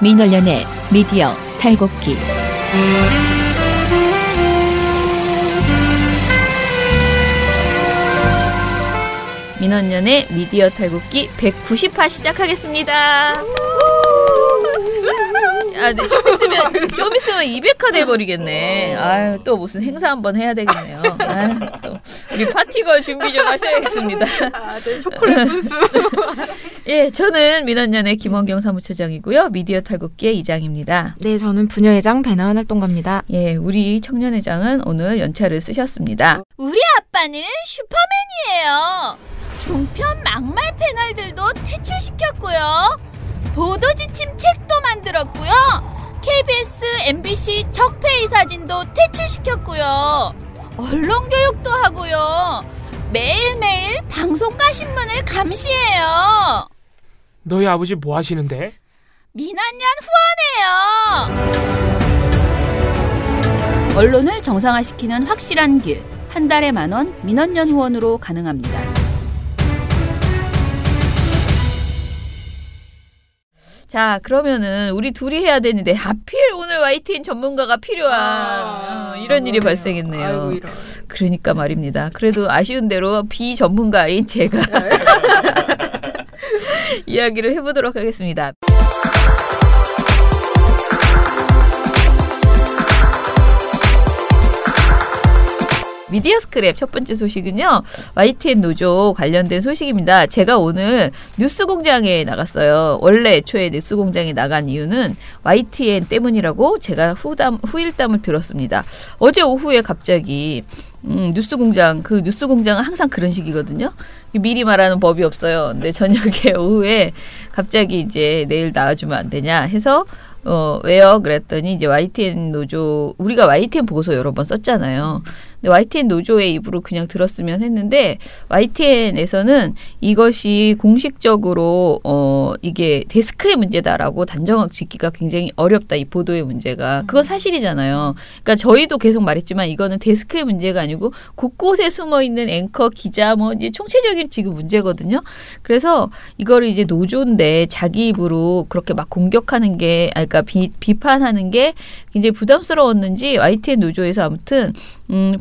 민원연의 미디어 탈곡기. 민원연의 미디어 탈곡기 190화 시작하겠습니다. 아, 네, 좀 있으면 200화 돼버리겠네. 아유, 또 무슨 행사 한번 해야 되겠네요. 아유, 또 우리 파티걸 준비 좀 하셔야겠습니다. 아, 네, 초콜릿 분수. 예, 저는 민원연의 김원경 사무처장이고요. 미디어 탈곡기의 이장입니다. 네, 저는 부녀회장 배나은 활동가입니다. 예, 우리 청년회장은 오늘 연차를 쓰셨습니다. 우리 아빠는 슈퍼맨이에요. 종편 막말 패널들도 퇴출시켰고요. 보도지침 책도 만들었고요. KBS, MBC 적폐의 사진도 퇴출시켰고요. 언론교육도 하고요. 매일매일 방송과 신문을 감시해요. 너희 아버지 뭐 하시는데? 민원연 후원해요. 언론을 정상화시키는 확실한 길. 한 달에 10,000원 민원연 후원으로 가능합니다. 자, 그러면은 우리 둘이 해야 되는데 하필 오늘 YTN 전문가가 필요한 이런 일이 발생했네요. 아이고, 이런. 그러니까 말입니다. 그래도 아쉬운 대로 비전문가인 제가 이야기를 해보도록 하겠습니다. 미디어 스크랩 첫 번째 소식은요. YTN 노조 관련된 소식입니다. 제가 오늘 뉴스공장에 나갔어요. 원래 애초에 뉴스공장에 나간 이유는 YTN 때문이라고 제가 후일담을 들었습니다. 어제 오후에 갑자기 뉴스공장은 항상 그런 식이거든요. 미리 말하는 법이 없어요. 근데 저녁에 오후에 갑자기 이제 내일 나와주면 안 되냐 해서 왜요? 그랬더니 이제 YTN 노조, 우리가 YTN 보고서 여러 번 썼잖아요. 근데 YTN 노조의 입으로 그냥 들었으면 했는데 YTN에서는 이것이 공식적으로 이게 데스크의 문제다라고 단정 짓기가 굉장히 어렵다. 이 보도의 문제가. 그건 사실이잖아요. 그러니까 저희도 계속 말했지만 이거는 데스크의 문제가 아니고 곳곳에 숨어 있는 앵커, 기자 뭐 이제 총체적인 지금 문제거든요. 그래서 이거를 이제 노조인데 자기 입으로 그렇게 막 공격하는 게, 그러니까 비판하는 게 굉장히 부담스러웠는지 YTN 노조에서 아무튼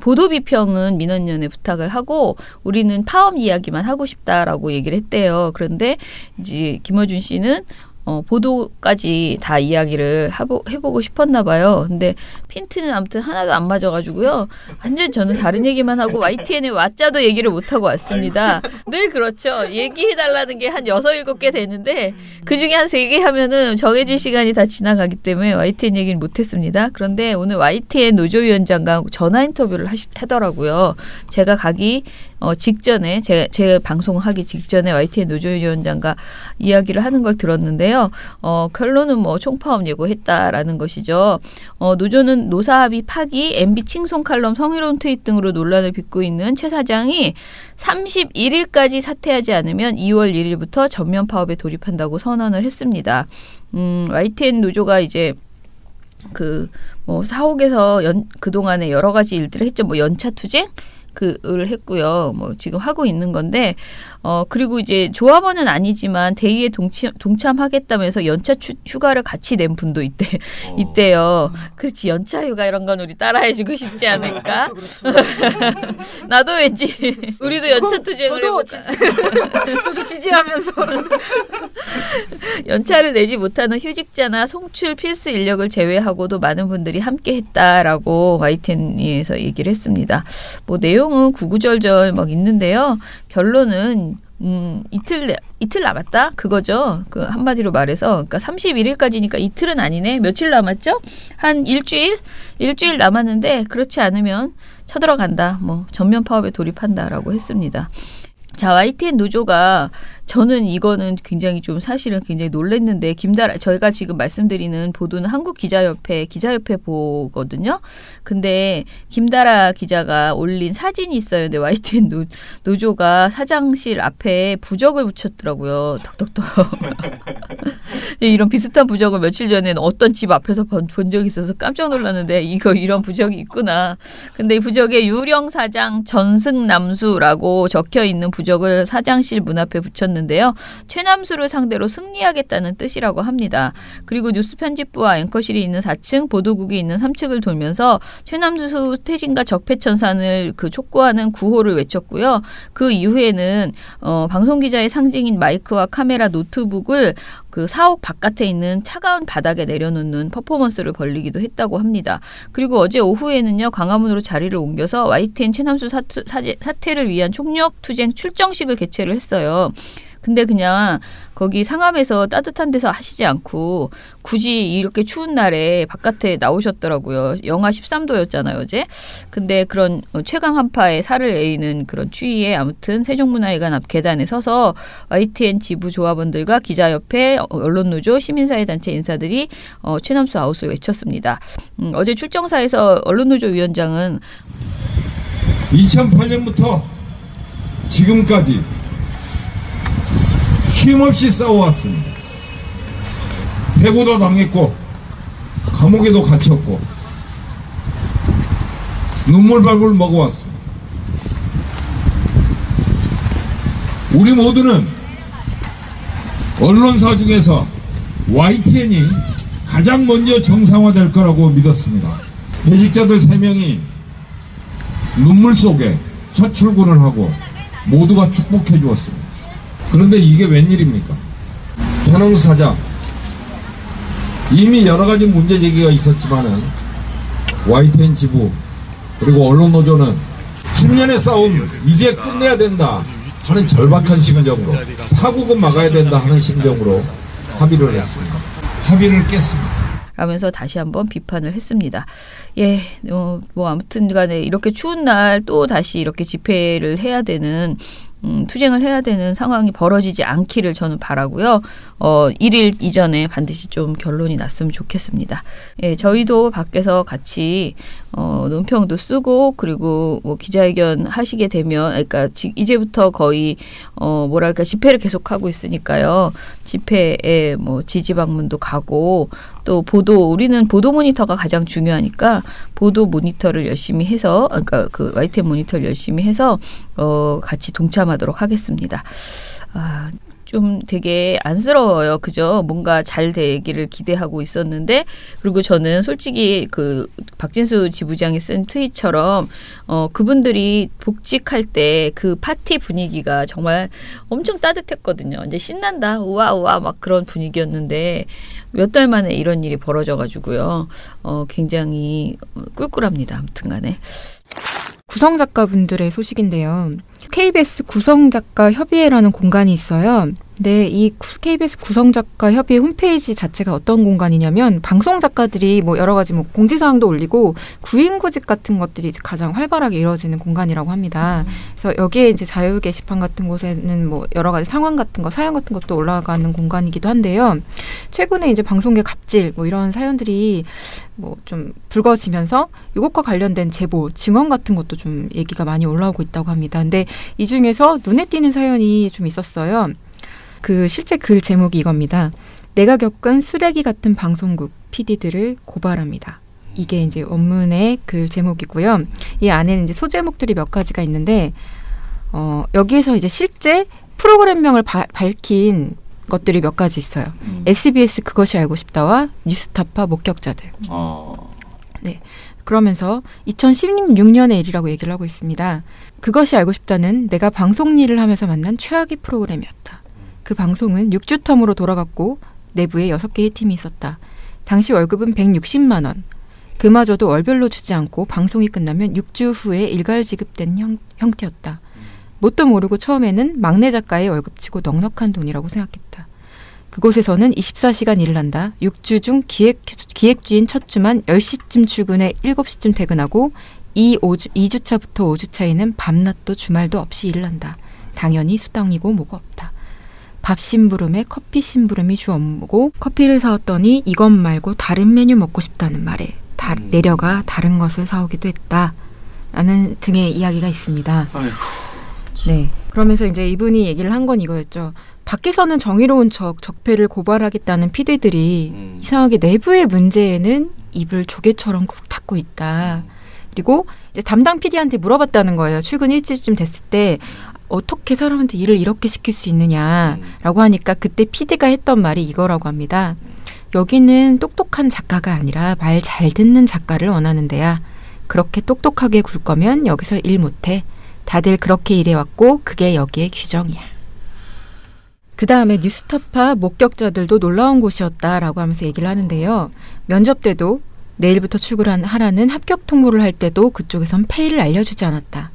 보도 비평은 민원연에 부탁을 하고 우리는 파업 이야기만 하고 싶다라고 얘기를 했대요. 그런데 이제 김어준 씨는 보도까지 다 이야기를 해보고 싶었나 봐요. 근데 핀트는 아무튼 하나도 안 맞아가지고요. 완전 저는 다른 얘기만 하고 YTN에 왔자도 얘기를 못하고 왔습니다. 늘 그렇죠. 얘기해달라는 게 한 6, 7개 되는데 그중에 한 3개 하면은 정해진 시간이 다 지나가기 때문에 YTN 얘기를 못했습니다. 그런데 오늘 YTN 노조위원장과 전화 인터뷰를 하더라고요. 제가 가기 직전에 제 방송하기 직전에 YTN 노조위원장과 이야기를 하는 걸 들었는데요. 결론은 뭐 총파업 예고했다라는 것이죠. 노조는 노사합의 파기, MB 칭송 칼럼, 성희롱 트윗 등으로 논란을 빚고 있는 최 사장이 31일까지 사퇴하지 않으면 2월 1일부터 전면 파업에 돌입한다고 선언을 했습니다. YTN 노조가 이제 사옥에서 그동안에 여러 가지 일들을 했죠. 뭐 연차 투쟁? 을 했고요. 뭐 지금 하고 있는 건데 그리고 이제 조합원은 아니지만 대의에 동참하겠다면서 연차 휴가를 같이 낸 분도 있대요. 그렇지, 연차 휴가 이런 건 우리 따라해주고 싶지 않을까? 그렇죠. 나도 왠지 우리도 연차 투쟁을 저도 지지하면서 연차를 내지 못하는 휴직자나 송출 필수 인력을 제외하고도 많은 분들이 함께했다라고 YTN에서 얘기를 했습니다. 뭐 내용은 구구절절 막 있는데요. 결론은 이틀 남았다 그거죠. 그 한마디로 말해서 그러니까 31일까지니까 이틀은 아니네. 며칠 남았죠? 한 일주일 남았는데 그렇지 않으면 쳐들어간다. 뭐 전면 파업에 돌입한다라고 했습니다. 자, YTN 노조가 저는 이거는 굉장히 좀 사실은 굉장히 놀랐는데 저희가 지금 말씀드리는 보도는 한국기자협회 보거든요. 근데 김다라 기자가 올린 사진이 있어요. 근데 YTN 노조가 사장실 앞에 부적을 붙였더라고요. 덕덕덕. 이런 비슷한 부적을 며칠 전에 어떤 집 앞에서 본 적이 있어서 깜짝 놀랐는데 이런 부적이 있구나. 근데 이 부적에 유령 사장 전승남수라고 적혀 있는 부적을 사장실 문 앞에 붙였는데 있었는데요. 최남수를 상대로 승리하겠다는 뜻이라고 합니다. 그리고 뉴스 편집부와 앵커실이 있는 4층, 보도국이 있는 3층을 돌면서 최남수 퇴진과 적폐천산을 촉구하는 구호를 외쳤고요. 그 이후에는 방송기자의 상징인 마이크와 카메라, 노트북을 그 사옥 바깥에 있는 차가운 바닥에 내려놓는 퍼포먼스를 벌리기도 했다고 합니다. 그리고 어제 오후에는요, 광화문으로 자리를 옮겨서 YTN 최남수 사퇴를 위한 총력투쟁 출정식을 개최를 했어요. 근데 그냥 거기 상암에서 따뜻한 데서 하시지 않고 굳이 이렇게 추운 날에 바깥에 나오셨더라고요. 영하 13도였잖아요, 어제. 근데 그런 최강 한파에 살을 에이는 그런 추위에 아무튼 세종문화회관 앞 계단에 서서 YTN 지부 조합원들과 기자협회, 언론노조, 시민사회단체 인사들이 최남수 아웃을 외쳤습니다. 어제 출정사에서 언론노조 위원장은 2008년부터 지금까지 쉼없이 싸워왔습니다. 해고도 당했고 감옥에도 갇혔고 눈물밥을 먹어왔습니다. 우리 모두는 언론사 중에서 YTN이 가장 먼저 정상화될 거라고 믿었습니다. 배직자들 3명이 눈물 속에 첫 출근을 하고 모두가 축복해 주었습니다. 그런데 이게 웬일입니까? 최남수 사장, 이미 여러 가지 문제 제기가 있었지만은 YTN 지부 그리고 언론노조는 10년의 싸움 이제 끝내야 된다 하는 절박한 심정으로, 파국은 막아야 된다 하는 심정으로 합의를 했습니다. 합의를 깼습니다. 라면서 다시 한번 비판을 했습니다. 예, 뭐 아무튼 간에 이렇게 추운 날 또 다시 이렇게 집회를 해야 되는 투쟁을 해야 되는 상황이 벌어지지 않기를 저는 바라고요. 1일 이전에 반드시 좀 결론이 났으면 좋겠습니다. 예, 저희도 밖에서 같이 논평도 쓰고 그리고 뭐 기자회견 하시게 되면, 그러니까 이제부터 거의 뭐랄까 집회를 계속하고 있으니까요. 집회에 뭐 지지 방문도 가고 또 우리는 보도 모니터가 가장 중요하니까 보도 모니터를 열심히 해서, 그러니까 그 YTN 모니터를 열심히 해서 같이 동참하도록 하겠습니다. 좀 되게 안쓰러워요. 그죠? 뭔가 잘 되기를 기대하고 있었는데, 그리고 저는 솔직히 그 박진수 지부장이 쓴 트윗처럼 그분들이 복직할 때 그 파티 분위기가 정말 엄청 따뜻했거든요. 이제 신난다, 우와 우와 막 그런 분위기였는데 몇 달 만에 이런 일이 벌어져가지고요. 굉장히 꿀꿀합니다. 아무튼간에. 구성작가분들의 소식인데요. KBS 구성작가협의회라는 공간이 있어요. 근데 이 KBS 구성작가협의회 홈페이지 자체가 어떤 공간이냐면, 방송작가들이 뭐 여러 가지 뭐 공지사항도 올리고 구인구직 같은 것들이 이제 가장 활발하게 이루어지는 공간이라고 합니다. 그래서 여기에 이제 자유 게시판 같은 곳에는 뭐 여러 가지 상황 같은 거, 사연 같은 것도 올라가는 공간이기도 한데요. 최근에 이제 방송계 갑질 뭐 이런 사연들이 뭐 좀 불거지면서 이것과 관련된 제보, 증언 같은 것도 좀 얘기가 많이 올라오고 있다고 합니다. 근데 이 중에서 눈에 띄는 사연이 좀 있었어요. 그 실제 글 제목이 이겁니다. 내가 겪은 쓰레기 같은 방송국 PD들을 고발합니다. 이게 이제 원문의 글 제목이고요. 이 안에는 이제 소제목들이 몇 가지가 있는데, 여기에서 이제 실제 프로그램명을 밝힌 것들이 몇 가지 있어요. SBS 그것이 알고 싶다와 뉴스타파 목격자들. 네. 그러면서 2016년의 일이라고 얘기를 하고 있습니다. 그것이 알고 싶다는 내가 방송 일을 하면서 만난 최악의 프로그램이었다. 그 방송은 6주 텀으로 돌아갔고 내부에 6개의 팀이 있었다. 당시 월급은 160만 원. 그마저도 월별로 주지 않고 방송이 끝나면 6주 후에 일괄 지급된 형태였다. 뭣도 모르고 처음에는 막내 작가의 월급치고 넉넉한 돈이라고 생각했다. 그곳에서는 24시간 일을 한다. 6주 중 기획주인 첫 주만 10시쯤 출근해 7시쯤 퇴근하고 2주차부터 5주차에는 밤낮도 주말도 없이 일을 한다. 당연히 수당이고 뭐가 없다. 밥 심부름에 커피 심부름이 주 업무고, 커피를 사왔더니 이것 말고 다른 메뉴 먹고 싶다는 말에 내려가 다른 것을 사오기도 했다. 라는 등의 이야기가 있습니다. 아이고. 네. 그러면서 이제 이분이 얘기를 한 건 이거였죠. 밖에서는 정의로운 적폐를 고발하겠다는 PD들이 이상하게 내부의 문제에는 입을 조개처럼 꾹 닫고 있다. 그리고 이제 담당 PD한테 물어봤다는 거예요. 출근 일주일쯤 됐을 때 어떻게 사람한테 일을 이렇게 시킬 수 있느냐라고 하니까 그때 PD가 했던 말이 이거라고 합니다. 여기는 똑똑한 작가가 아니라 말 잘 듣는 작가를 원하는 데야. 그렇게 똑똑하게 굴 거면 여기서 일 못해. 다들 그렇게 일해왔고 그게 여기의 규정이야. 그 다음에 뉴스타파 목격자들도 놀라운 곳이었다라고 하면서 얘기를 하는데요. 면접 때도 내일부터 출근하라는 합격 통보를 할 때도 그쪽에선 페이를 알려주지 않았다.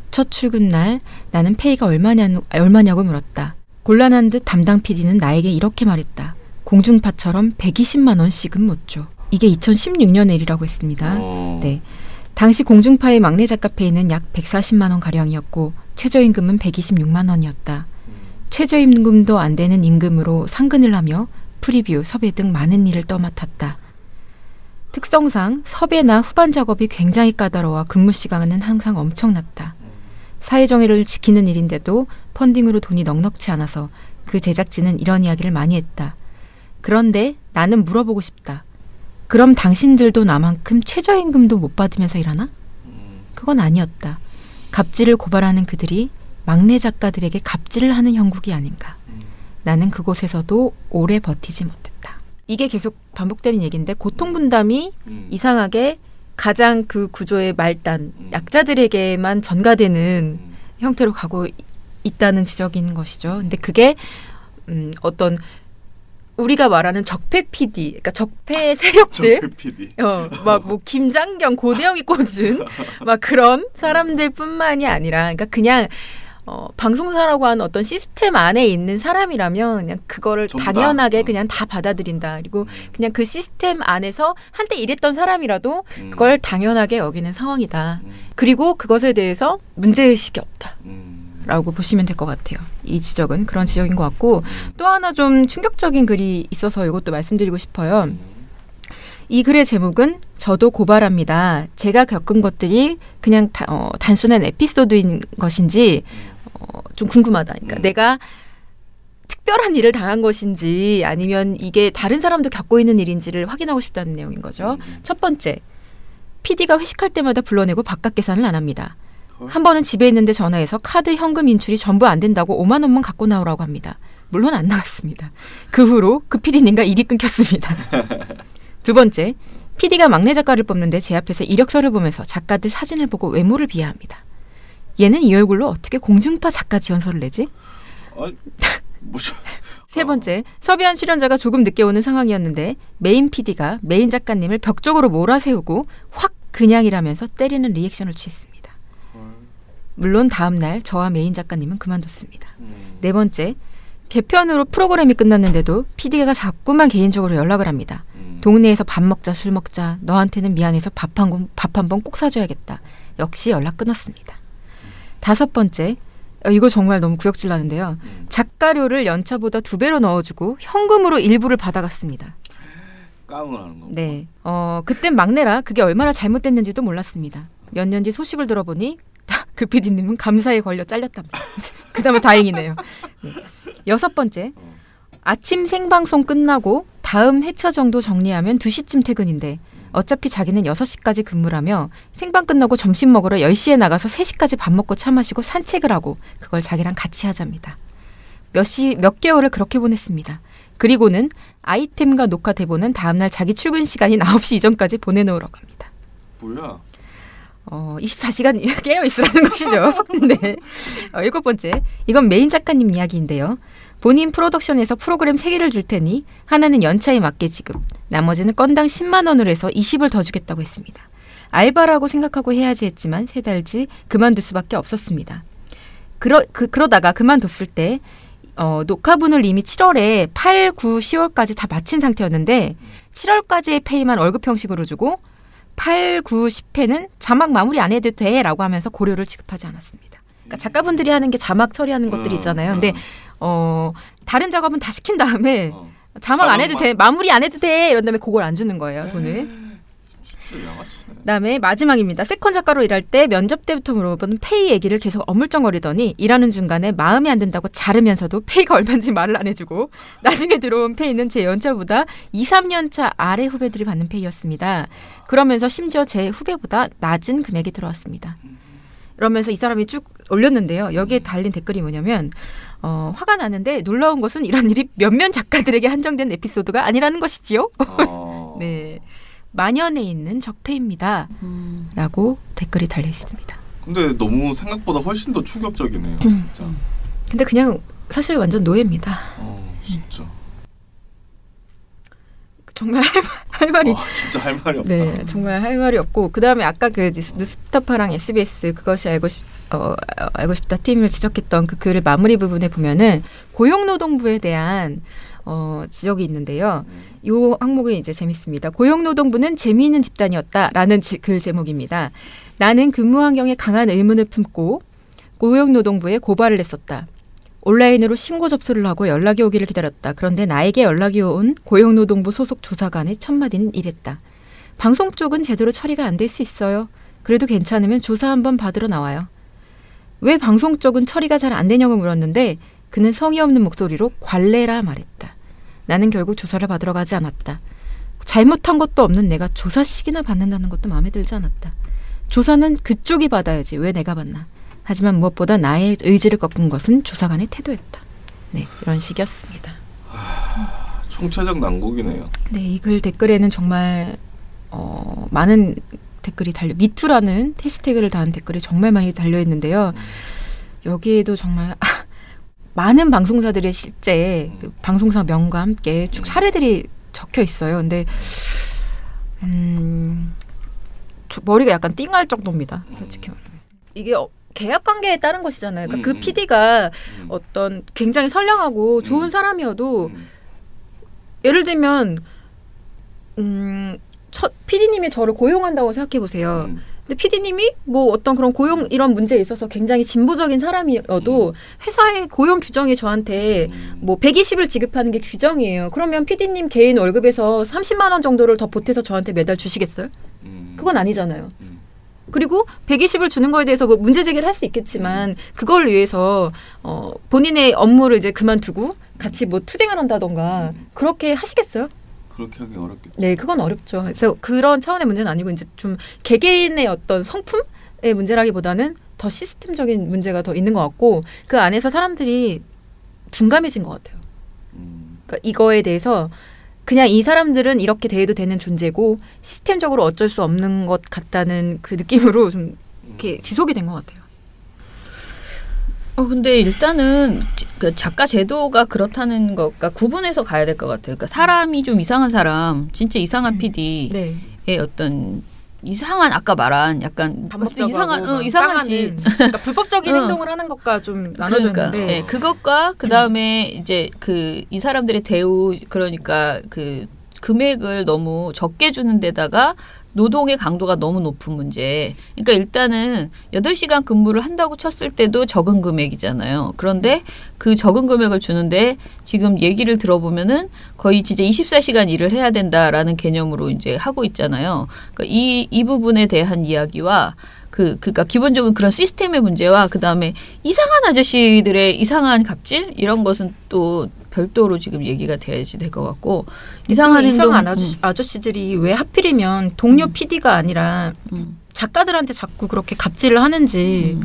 첫 출근 날 나는 페이가 얼마냐고 물었다. 곤란한 듯 담당 PD는 나에게 이렇게 말했다. 공중파처럼 120만 원씩은 못 줘. 이게 2016년의 일이라고 했습니다. 네. 당시 공중파의 막내 작가 페이는 약 140만 원 가량이었고 최저임금은 126만 원이었다. 최저임금도 안 되는 임금으로 상근을 하며 프리뷰, 섭외 등 많은 일을 떠맡았다. 특성상 섭외나 후반 작업이 굉장히 까다로워 근무 시간은 항상 엄청났다. 사회정의를 지키는 일인데도 펀딩으로 돈이 넉넉지 않아서 그 제작진은 이런 이야기를 많이 했다. 그런데 나는 물어보고 싶다. 그럼 당신들도 나만큼 최저임금도 못 받으면서 일하나? 그건 아니었다. 갑질을 고발하는 그들이 막내 작가들에게 갑질을 하는 형국이 아닌가. 나는 그곳에서도 오래 버티지 못했다. 이게 계속 반복되는 얘기인데 고통분담이 이상하게 가장 그 구조의 말단, 약자들에게만 전가되는 형태로 가고 있다는 지적이 있는 것이죠. 근데 그게 어떤 우리가 말하는 적폐 PD, 그러니까 적폐 세력들, 적폐 PD, 막 뭐 김장경, 고대영이 꽂은 막 그런 사람들뿐만이 아니라, 그러니까 그냥 방송사라고 하는 어떤 시스템 안에 있는 사람이라면 그냥 그거를 당연하게 그냥 다 받아들인다. 그리고 그냥 그 시스템 안에서 한때 일했던 사람이라도 그걸 당연하게 여기는 상황이다. 그리고 그것에 대해서 문제의식이 없다. 라고 보시면 될 것 같아요. 이 지적은 그런 지적인 것 같고, 또 하나 좀 충격적인 글이 있어서 이것도 말씀드리고 싶어요. 이 글의 제목은 저도 고발합니다. 제가 겪은 것들이 그냥 단순한 에피소드인 것인지 좀 궁금하다. 그러니까 내가 특별한 일을 당한 것인지 아니면 이게 다른 사람도 겪고 있는 일인지를 확인하고 싶다는 내용인 거죠. 첫 번째, PD가 회식할 때마다 불러내고 바깥 계산을 안 합니다. 한 번은 집에 있는데 전화해서 카드 현금 인출이 전부 안 된다고 5만 원만 갖고 나오라고 합니다. 물론 안 나갔습니다. 그 후로 그 PD님과 일이 끊겼습니다. 두 번째, PD가 막내 작가를 뽑는데 제 앞에서 이력서를 보면서 작가들 사진을 보고 외모를 비하합니다. 얘는 이 얼굴로 어떻게 공중파 작가 지원서를 내지? 세 번째, 섭외한 출연자가 조금 늦게 오는 상황이었는데 메인 PD가 메인 작가님을 벽 쪽으로 몰아세우고 확 그냥이라면서 때리는 리액션을 취했습니다. 물론 다음 날 저와 메인 작가님은 그만뒀습니다. 네 번째, 개편으로 프로그램이 끝났는데도 PD가 자꾸만 개인적으로 연락을 합니다. 동네에서 밥 먹자, 술 먹자, 너한테는 미안해서 밥 한 번 꼭 사줘야겠다. 역시 연락 끊었습니다. 다섯 번째, 이거 정말 너무 구역질 나는데요. 작가료를 연차보다 2배로 넣어주고 현금으로 일부를 받아갔습니다. 깡을 하는 거. 네, 그땐 막내라 그게 얼마나 잘못됐는지도 몰랐습니다. 몇 년 뒤 소식을 들어보니 그 PD님은 감사에 걸려 잘렸답니다. 그나마 다행이네요. 네. 여섯 번째, 아침 생방송 끝나고 다음 회차 정도 정리하면 2시쯤 퇴근인데 어차피 자기는 6시까지 근무라며 생방 끝나고 점심 먹으러 10시에 나가서 3시까지 밥 먹고 차 마시고 산책을 하고 그걸 자기랑 같이 하자입니다. 몇 개월을 그렇게 보냈습니다. 그리고는 아이템과 녹화 대본은 다음날 자기 출근 시간인 9시 이전까지 보내놓으라고 합니다. 뭐야? 24시간 깨어있으라는 것이죠. 네. 일곱 번째, 이건 메인 작가님 이야기인데요. 본인 프로덕션에서 프로그램 3개를 줄 테니 하나는 연차에 맞게 지급, 나머지는 건당 10만 원으로 해서 20을 더 주겠다고 했습니다. 알바라고 생각하고 해야지 했지만 3달 뒤 그만둘 수밖에 없었습니다. 그러다가 그만뒀을 때 녹화분을 이미 7월에 8, 9, 10월까지 다 마친 상태였는데 7월까지의 페이만 월급 형식으로 주고 8, 9, 10회는 자막 마무리 안 해도 돼 라고 하면서 고료를 지급하지 않았습니다. 그러니까 작가분들이 하는 게 자막 처리하는 것들이 있잖아요. 근데 다른 작업은 다 시킨 다음에 자막 안 해도 돼, 마무리 안 해도 돼 이런 다음에 그걸 안 주는 거예요, 돈을. 그다음에 마지막입니다. 세컨 작가로 일할 때 면접 때부터 물어보는 페이 얘기를 계속 어물쩡거리더니 일하는 중간에 마음에 안 든다고 자르면서도 페이가 얼마인지 말을 안 해주고 나중에 들어온 페이는 제 연차보다 2, 3년차 아래 후배들이 받는 페이였습니다. 그러면서 심지어 제 후배보다 낮은 금액이 들어왔습니다. 이러면서 이 사람이 쭉 올렸는데요. 여기에 달린 댓글이 뭐냐면 화가 나는데 놀라운 것은 이런 일이 몇몇 작가들에게 한정된 에피소드가 아니라는 것이지요. 네, 만연해 있는 적폐입니다. 라고 댓글이 달려 있습니다. 근데 너무 생각보다 훨씬 더 충격적이네요. 진짜. 근데 그냥 사실 완전 노예입니다. 진짜. 정말 할 말이 진짜 할 말이 없다. 네, 정말 할 말이 없고 그 다음에 아까 그 뉴스타파랑 SBS 그것이 알고 싶다 팀을 지적했던 그 글을 마무리 부분에 보면은 고용노동부에 대한 지적이 있는데요. 이 항목이 이제 재밌습니다. 고용노동부는 재미있는 집단이었다라는 글 제목입니다. 나는 근무 환경에 강한 의문을 품고 고용노동부에 고발을 했었다. 온라인으로 신고 접수를 하고 연락이 오기를 기다렸다. 그런데 나에게 연락이 온 고용노동부 소속 조사관의 첫 마디는 이랬다. 방송 쪽은 제대로 처리가 안 될 수 있어요. 그래도 괜찮으면 조사 한번 받으러 나와요. 왜 방송 쪽은 처리가 잘 안 되냐고 물었는데 그는 성의 없는 목소리로 관례라 말했다. 나는 결국 조사를 받으러 가지 않았다. 잘못한 것도 없는 내가 조사식이나 받는다는 것도 마음에 들지 않았다. 조사는 그쪽이 받아야지 왜 내가 받나. 하지만 무엇보다 나의 의지를 꺾은 것은 조사관의 태도였다. 네, 이런 식이었습니다. 총체적 난국이네요. 네, 이 글 댓글에는 정말 많은 댓글이 미투라는 해시태그를 다한 댓글이 정말 많이 달려있는데요. 여기에도 정말 많은 방송사들의 실제 그 방송사 명과 함께 쭉 사례들이 적혀 있어요. 근데 머리가 약간 띵할 정도입니다. 솔직히 말하면. 이게 계약 관계에 따른 것이잖아요. 그러니까 그 PD가 어떤 굉장히 선량하고 좋은 사람이어도 예를 들면 PD님이 저를 고용한다고 생각해 보세요. 근데 PD님이 뭐 어떤 그런 고용 이런 문제에 있어서 굉장히 진보적인 사람이어도 회사의 고용 규정이 저한테 뭐 120을 지급하는 게 규정이에요. 그러면 PD님 개인 월급에서 30만 원 정도를 더 보태서 저한테 매달 주시겠어요? 그건 아니잖아요. 그리고 120을 주는 거에 대해서 뭐 문제 제기를 할 수 있겠지만 그걸 위해서 본인의 업무를 이제 그만두고 같이 뭐 투쟁을 한다던가 그렇게 하시겠어요? 그렇게 하기 어렵겠죠. 네, 그건 어렵죠. 그래서 그런 차원의 문제는 아니고 이제 좀 개개인의 어떤 성품의 문제라기보다는 더 시스템적인 문제가 더 있는 것 같고 그 안에서 사람들이 둔감해진 것 같아요. 그러니까 이거에 대해서 그냥 이 사람들은 이렇게 대해도 되는 존재고 시스템적으로 어쩔 수 없는 것 같다는 그 느낌으로 좀 이렇게 지속이 된 것 같아요. 근데 일단은 그 작가 제도가 그렇다는 것과 구분해서 가야 될 것 같아요. 그러니까 사람이 좀 이상한 사람, 진짜 이상한 PD의 네. 어떤 이상한 아까 말한 약간 이상한 짓, 그러니까 불법적인 행동을 하는 것과 좀 나눠져 있는데 네, 그것과 그 다음에 이제 그 이 사람들의 대우 그러니까 그 금액을 너무 적게 주는 데다가 노동의 강도가 너무 높은 문제. 그러니까 일단은 8시간 근무를 한다고 쳤을 때도 적은 금액이잖아요. 그런데 그 적은 금액을 주는데 지금 얘기를 들어보면은 거의 진짜 24시간 일을 해야 된다라는 개념으로 이제 하고 있잖아요. 그러니까 이 부분에 대한 이야기와 그러니까 기본적인 그런 시스템의 문제와 그 다음에 이상한 아저씨들의 이상한 갑질 이런 것은 또 별도로 지금 얘기가 돼야지 될 것 같고 이상한 아저씨들이 왜 하필이면 동료 PD가 아니라 작가들한테 자꾸 그렇게 갑질을 하는지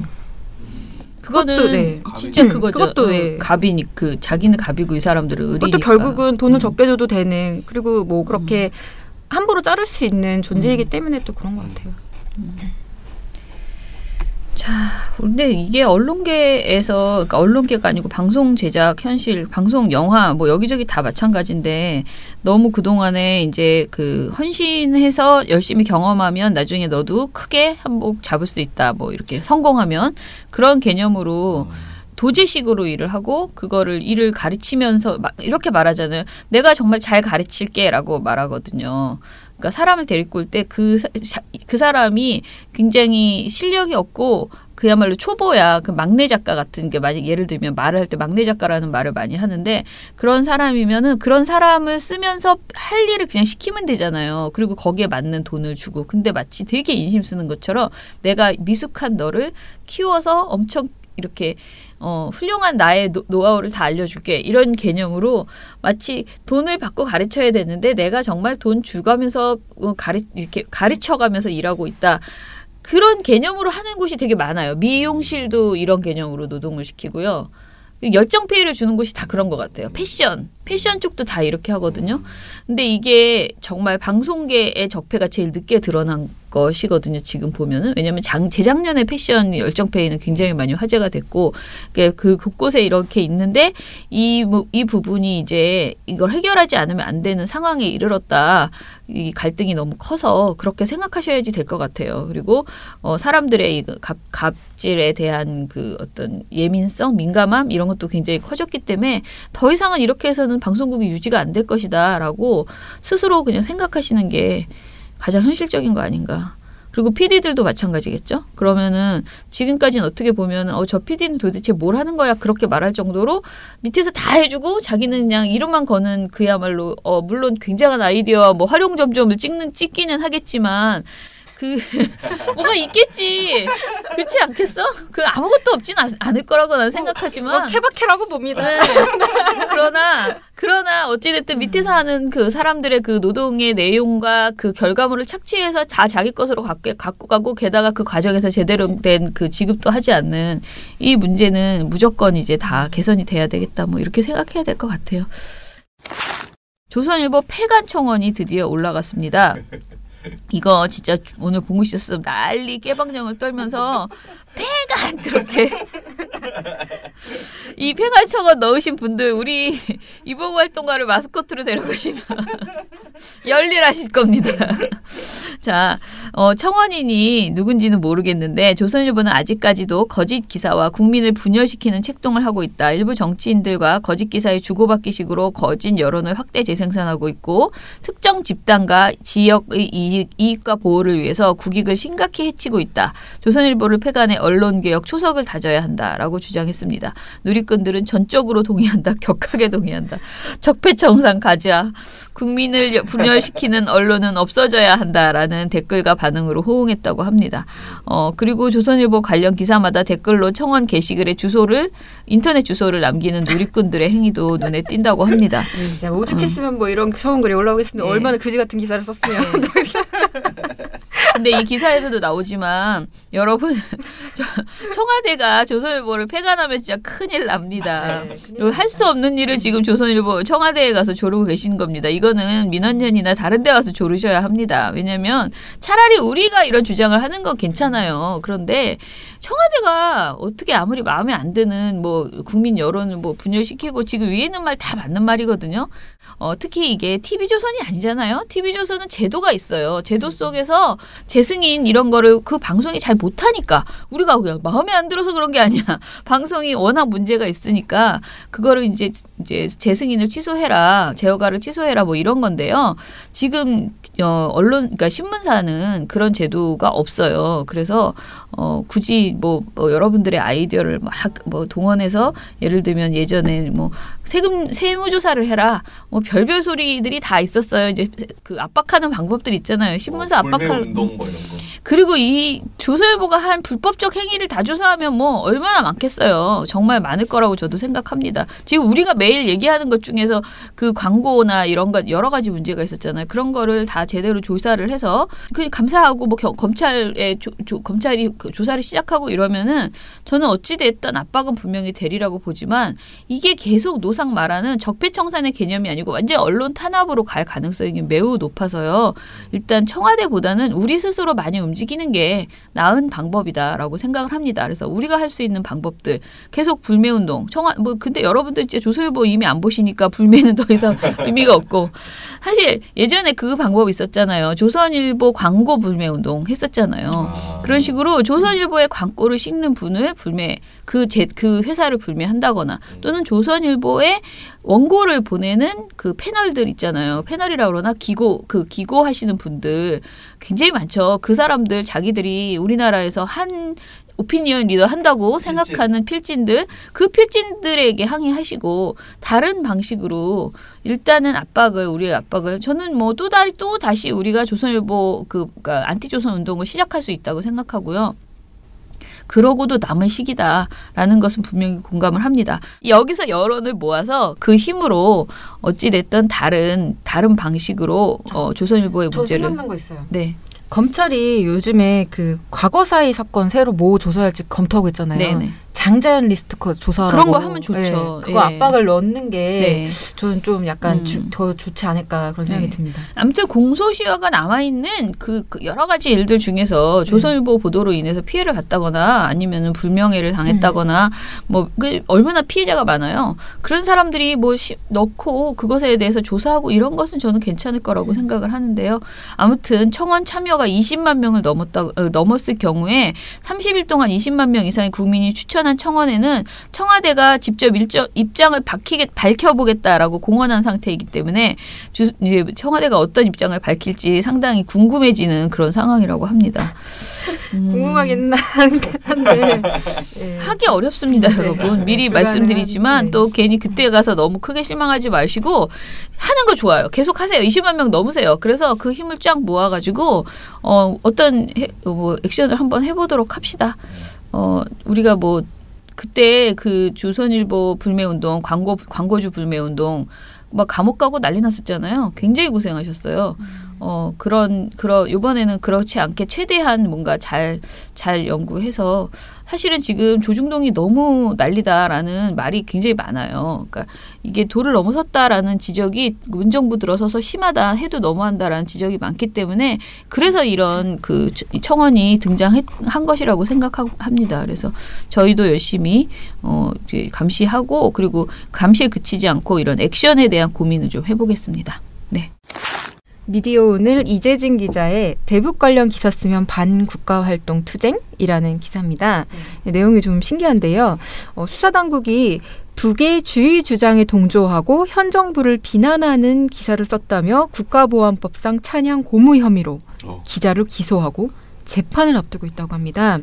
그거는 네. 진짜 그거죠. 그것도 네. 갑이니 그 자기는 갑이고 이 사람들은 의리니까. 그것도 결국은 돈을 적게 줘도 되는 그리고 뭐 그렇게 함부로 자를 수 있는 존재이기 때문에 또 그런 것 같아요. 자, 근데 이게 언론계에서, 그러니까 언론계가 아니고 방송 제작, 현실, 방송, 영화, 뭐 여기저기 다 마찬가지인데 너무 그동안에 이제 그 헌신해서 열심히 경험하면 나중에 너도 크게 한몫 잡을 수 있다. 뭐 이렇게 성공하면 그런 개념으로 도제식으로 일을 하고 그거를 일을 가르치면서 이렇게 말하잖아요. 내가 정말 잘 가르칠게라고 말하거든요. 그러니까 사람을 데리고 올 때 그 사람이 굉장히 실력이 없고 그야말로 초보야. 그 막내 작가 같은 게 만약 예를 들면 말을 할 때 막내 작가라는 말을 많이 하는데 그런 사람이면은 그런 사람을 쓰면서 할 일을 그냥 시키면 되잖아요. 그리고 거기에 맞는 돈을 주고. 근데 마치 되게 인심 쓰는 것처럼 내가 미숙한 너를 키워서 엄청 이렇게 훌륭한 나의 노하우를 다 알려줄게. 이런 개념으로 마치 돈을 받고 가르쳐야 되는데 내가 정말 돈 주가면서 이렇게 가르쳐가면서 일하고 있다. 그런 개념으로 하는 곳이 되게 많아요. 미용실도 이런 개념으로 노동을 시키고요. 열정 페이를 주는 곳이 다 그런 것 같아요. 패션 쪽도 다 이렇게 하거든요. 근데 이게 정말 방송계의 적폐가 제일 늦게 드러난 것이거든요. 지금 보면은. 왜냐하면 재작년에 패션 열정 페이는 굉장히 많이 화제가 됐고 그 곳곳에 이렇게 있는데 이 부분이 이제 이걸 해결하지 않으면 안 되는 상황에 이르렀다. 이 갈등이 너무 커서 그렇게 생각하셔야지 될 것 같아요. 그리고 사람들의 이 갑질에 대한 그 어떤 예민성, 민감함 이런 것도 굉장히 커졌기 때문에 더 이상은 이렇게 해서는 방송국이 유지가 안 될 것이다라고 스스로 그냥 생각하시는 게 가장 현실적인 거 아닌가. 그리고 PD들도 마찬가지겠죠. 그러면은 지금까지는 어떻게 보면 저 PD는 도대체 뭘 하는 거야 그렇게 말할 정도로 밑에서 다 해주고 자기는 그냥 이름만 거는 그야말로 물론 굉장한 아이디어와 뭐 활용 점점을 찍기는 하겠지만 뭐가 있겠지. 그렇지 않겠어? 아무것도 없진 않을 거라고 나는 생각하지만. 케바케라고 봅니다. 네. 그러나 어찌됐든 밑에서 하는 그 사람들의 그 노동의 내용과 그 결과물을 착취해서 자기 것으로 갖고 가고 게다가 그 과정에서 제대로 된 그 지급도 하지 않는 이 문제는 무조건 이제 다 개선이 돼야 되겠다. 뭐 이렇게 생각해야 될 것 같아요. 조선일보 폐간 청원이 드디어 올라갔습니다. 이거 진짜 오늘 봉우 씨였으면 난리 깨방정을 떨면서 폐간 그렇게 이 폐간 청원 넣으신 분들 우리 이보고 활동가를 마스코트로 데려가시면 열일하실 겁니다. 자, 청원인이 누군지는 모르겠는데 조선일보는 아직까지도 거짓 기사와 국민을 분열시키는 책동을 하고 있다. 일부 정치인들과 거짓 기사의 주고받기식으로 거짓 여론을 확대 재생산하고 있고 특정 집단과 지역의 이익과 보호를 위해서 국익을 심각히 해치고 있다. 조선일보를 폐간해 언론개혁 초석을 다져야 한다라고 주장했습니다. 누리꾼들은 전적으로 동의한다. 격하게 동의한다. 적폐청산 가자. 국민을 분열시키는 언론은 없어져야 한다라는 댓글과 반응으로 호응했다고 합니다. 그리고 조선일보 관련 기사마다 댓글로 청원 게시글의 인터넷 주소를 남기는 누리꾼들의 행위도 눈에 띈다고 합니다. 오죽했으면 뭐 이런 청원글이 올라오겠습니다. 네. 얼마나 그지 같은 기사를 썼으면. 근데 이 기사에서도 나오지만 여러분 청와대가 조선일보를 폐간하면 진짜 큰일 납니다. 할 수 없는 일을 지금 조선일보 청와대에 가서 조르고 계신 겁니다. 이거는 민원연이나 다른 데 가서 조르셔야 합니다. 왜냐하면 차라리 우리가 이런 주장을 하는 건 괜찮아요. 그런데 청와대가 어떻게 아무리 마음에 안 드는 뭐 국민 여론을 뭐 분열시키고 지금 위에 있는 말 다 맞는 말이거든요. 특히 이게 TV조선이 아니잖아요. TV조선은 제도가 있어요. 제도 속에서 재승인 이런 거를 그 방송이 잘 못하니까 우리가 그냥 마음에 안 들어서 그런 게 아니야. 방송이 워낙 문제가 있으니까 그거를 이제 재승인을 취소해라. 제어가를 취소해라. 뭐 이런 건데요. 지금 그러니까 신문사는 그런 제도가 없어요. 그래서 굳이 뭐 여러분들의 아이디어를 막 동원해서 예를 들면 예전에 뭐 세무조사를 해라. 뭐 별별 소리들이 다 있었어요. 이제 그 압박하는 방법들 있잖아요. 신문사 압박할. 운동 뭐 이런 거. 그리고 이 조선일보가 한 불법적 행위를 다 조사하면 뭐 얼마나 많겠어요. 정말 많을 거라고 저도 생각합니다. 지금 우리가 매일 얘기하는 것 중에서 그 광고나 이런 것 여러 가지 문제가 있었잖아요. 그런 거를 다 제대로 조사를 해서 감사하고 뭐 검찰이 조사를 시작하고 이러면은 저는 어찌 됐든 압박은 분명히 되리라고 보지만 이게 계속 노상 말하는 적폐청산의 개념이 아니고 완전 언론 탄압으로 갈 가능성이 매우 높아서요. 일단 청와대보다는 우리 스스로 많이 움직이는 게 나은 방법이다라고 생각을 합니다. 그래서 우리가 할 수 있는 방법들 계속 불매운동 근데 여러분들 이제 조선일보 이미 안 보시니까 불매는 더 이상 의미가 없고 사실 예전에 그 방법이 있었잖아요. 조선일보 광고 불매운동 했었잖아요. 그런 식으로 조선일보의 광고를 싣는 분을 그 회사를 불매한다거나 또는 조선일보에 원고를 보내는 그 패널들 있잖아요. 패널이라고 그러나 기고 하시는 분들 굉장히 많죠. 그 사람들 자기들이 우리나라에서 한 오피니언 리더 한다고 생각하는 필진들, 그 필진들에게 항의하시고 다른 방식으로 일단은 우리의 압박을 저는 뭐 또 다시 우리가 조선일보 그러니까 안티조선 운동을 시작할 수 있다고 생각하고요. 그러고도 남은 시기다라는 것은 분명히 공감을 합니다. 여기서 여론을 모아서 그 힘으로 어찌됐든 다른 방식으로 조선일보의 문제를. 저 생각난 거 있어요. 네. 검찰이 요즘에 그 과거사의 사건 새로 뭐 조사할지 검토하고 있잖아요. 네네. 장자연 리스트컷 조사하라고. 그런 거 하면 좋죠. 네, 그거 압박을 넣는 게 네. 저는 좀 약간 더 좋지 않을까 그런 생각이 듭니다. 아무튼 공소시효가 남아있는 그 여러 가지 일들 중에서 조선일보 보도로 인해서 피해를 봤다거나 아니면 불명예를 당했다거나 뭐 얼마나 피해자가 많아요. 그런 사람들이 뭐 넣고 그것에 대해서 조사하고 이런 것은 저는 괜찮을 거라고 생각을 하는데요. 아무튼 청원 참여가 20만 명을 넘었을 경우에 30일 동안 20만 명 이상의 국민이 추천한 청원에는 청와대가 직접 입장을 밝혀보겠다라고 공언한 상태이기 때문에 청와대가 어떤 입장을 밝힐지 상당히 궁금해지는 그런 상황이라고 합니다. 궁금하긴 한데 하기 어렵습니다, 여러분. 미리 말씀드리지만 또 괜히 그때 가서 너무 크게 실망하지 마시고 하는 거 좋아요. 계속 하세요. 20만 명 넘으세요. 그래서 그 힘을 쫙 모아가지고 어떤 액션을 한번 해보도록 합시다. 우리가 뭐 그때 그 조선일보 불매운동, 광고주 불매운동 막 감옥 가고 난리 났었잖아요. 굉장히 고생하셨어요. 이번에는 그렇지 않게 최대한 뭔가 잘 연구해서 사실은 지금 조중동이 너무 난리다라는 말이 굉장히 많아요. 그러니까 이게 도를 넘어섰다라는 지적이 문정부 들어서서 심하다 해도 너무한다라는 지적이 많기 때문에 그래서 이런 그 청원이 등장한 것이라고 생각합니다. 그래서 저희도 열심히 감시하고 그리고 감시에 그치지 않고 이런 액션에 대한 고민을 좀 해보겠습니다. 네. 미디어 오늘 이재진 기자의 대북 관련 기사 쓰면 반국가활동 투쟁이라는 기사입니다. 내용이 좀 신기한데요. 수사당국이 북의 주의 주장에 동조하고 현 정부를 비난하는 기사를 썼다며 국가보안법상 찬양 고무 혐의로 기자를 기소하고 재판을 앞두고 있다고 합니다.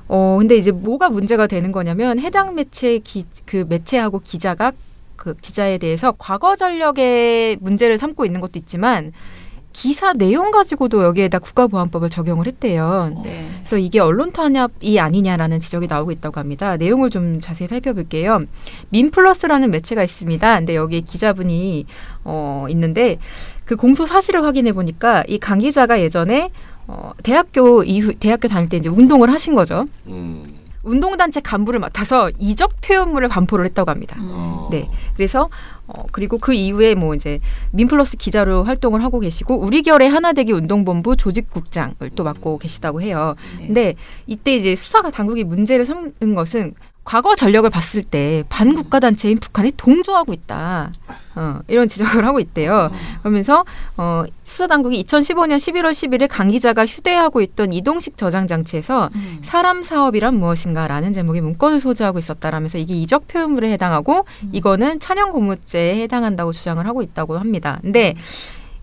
근데 이제 뭐가 문제가 되는 거냐면 해당 매체하고 기자가 그 기자에 대해서 과거 전력의 문제를 삼고 있는 것도 있지만 기사 내용 가지고도 여기에다 국가보안법을 적용을 했대요. 그래서 이게 언론 탄압이 아니냐라는 지적이 나오고 있다고 합니다. 내용을 좀 자세히 살펴볼게요. 민플러스라는 매체가 있습니다. 근데 여기에 기자분이 있는데 그 공소 사실을 확인해 보니까 이 강 기자가 예전에 대학교 다닐 때 이제 운동을 하신 거죠. 운동단체 간부를 맡아서 이적 표현물을 반포를 했다고 합니다. 네, 그래서 그리고 그 이후에 뭐 이제 민플러스 기자로 활동을 하고 계시고 우리결의 하나되기 운동본부 조직국장을 또 맡고 계시다고 해요. 근데 이때 이제 수사가 당국이 문제를 삼는 것은 과거 전력을 봤을 때 반국가 단체인 북한이 동조하고 있다. 이런 지적을 하고 있대요. 그러면서 수사당국이 2015년 11월 11일 강 기자가 휴대하고 있던 이동식 저장 장치에서 사람 사업이란 무엇인가라는 제목의 문건을 소지하고 있었다라면서 이게 이적 표현물에 해당하고 이거는 찬양 고무죄에 해당한다고 주장을 하고 있다고 합니다. 근데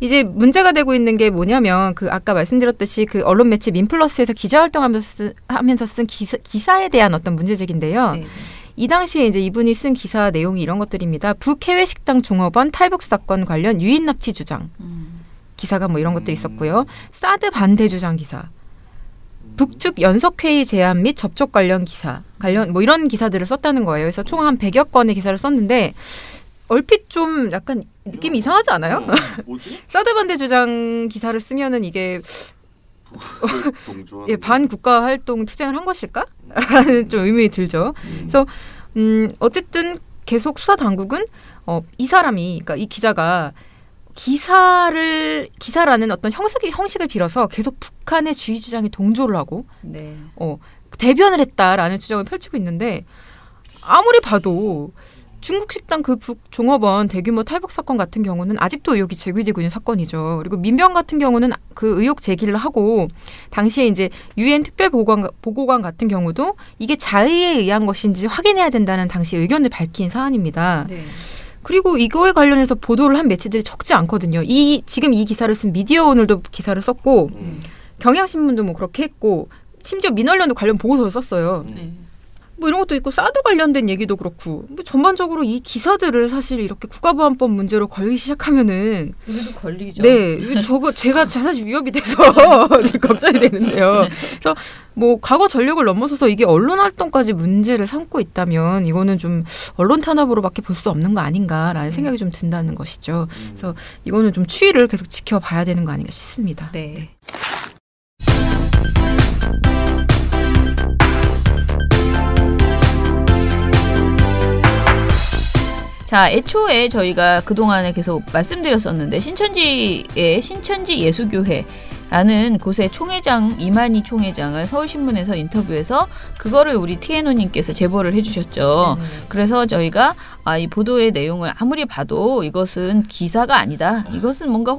이제 문제가 되고 있는 게 뭐냐면 그 아까 말씀드렸듯이 그 언론 매체 민플러스에서 기자 활동하면서 쓴 기사에 대한 어떤 문제제기인데요. 네. 이 당시에 이제 이분이 쓴 기사 내용이 이런 것들입니다. 북해외 식당 종업원 탈북 사건 관련 유인 납치 주장 기사가 뭐 이런 것들이 있었고요. 사드 반대 주장 기사, 북측 연석회의 제안 및 접촉 관련 뭐 이런 기사들을 썼다는 거예요. 그래서 총 한 100여 건의 기사를 썼는데 얼핏 좀 약간 느낌이 이상하지 않아요? 뭐지? 사드 반대 주장 기사를 쓰면은 이게 반국가 활동 투쟁을 한 것일까? 라는 좀 의문이 들죠. 그래서 어쨌든 계속 수사 당국은 이 사람이, 그러니까 이 기자가 기사라는 어떤 형식을 빌어서 계속 북한의 주의 주장에 동조를 하고 대변을 했다라는 주장을 펼치고 있는데 아무리 봐도 중국 식당 그 북종업원 대규모 탈북 사건 같은 경우는 아직도 의혹이 제기되고 있는 사건이죠. 그리고 민병 같은 경우는 그 의혹 제기를 하고 당시에 이제 유엔 특별보고관 같은 경우도 이게 자의에 의한 것인지 확인해야 된다는 당시 의견을 밝힌 사안입니다. 네. 그리고 이거에 관련해서 보도를 한 매체들이 적지 않거든요. 지금 이 기사를 쓴 미디어 오늘도 기사를 썼고 경향신문도 뭐 그렇게 했고 심지어 민원련도 관련 보고서를 썼어요. 뭐 이런 것도 있고 사드 관련된 얘기도 그렇고 뭐 전반적으로 이 기사들을 사실 이렇게 국가보안법 문제로 걸리기 시작하면은 우리도 걸리죠. 네, 제가 사실 위협이 돼서 걱정이 되는데요. 그래서 뭐 과거 전력을 넘어서서 이게 언론 활동까지 문제를 삼고 있다면 이거는 좀 언론 탄압으로밖에 볼 수 없는 거 아닌가라는 생각이 좀 든다는 것이죠. 그래서 이거는 좀 추이를 계속 지켜봐야 되는 거 아닌가 싶습니다. 네. 자, 애초에 저희가 그동안에 계속 말씀드렸었는데 신천지의 신천지 예수교회라는 곳의 총회장 이만희 총회장을 서울신문에서 인터뷰해서 그거를 우리 TNO님께서 제보를 해주셨죠. 그래서 저희가 이 보도의 내용을 아무리 봐도 이것은 기사가 아니다. 이것은 뭔가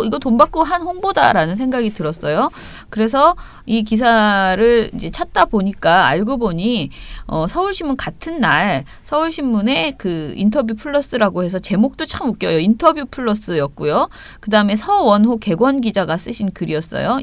이거 돈 받고 한 홍보다라는 생각이 들었어요. 그래서 이 기사를 이제 찾다 보니까 알고 보니 서울신문 같은 날 서울신문의 그 인터뷰 플러스라고 해서 제목도 참 웃겨요. 인터뷰 플러스였고요. 그다음에 서원호 객원 기자가 쓰신 글이었어요.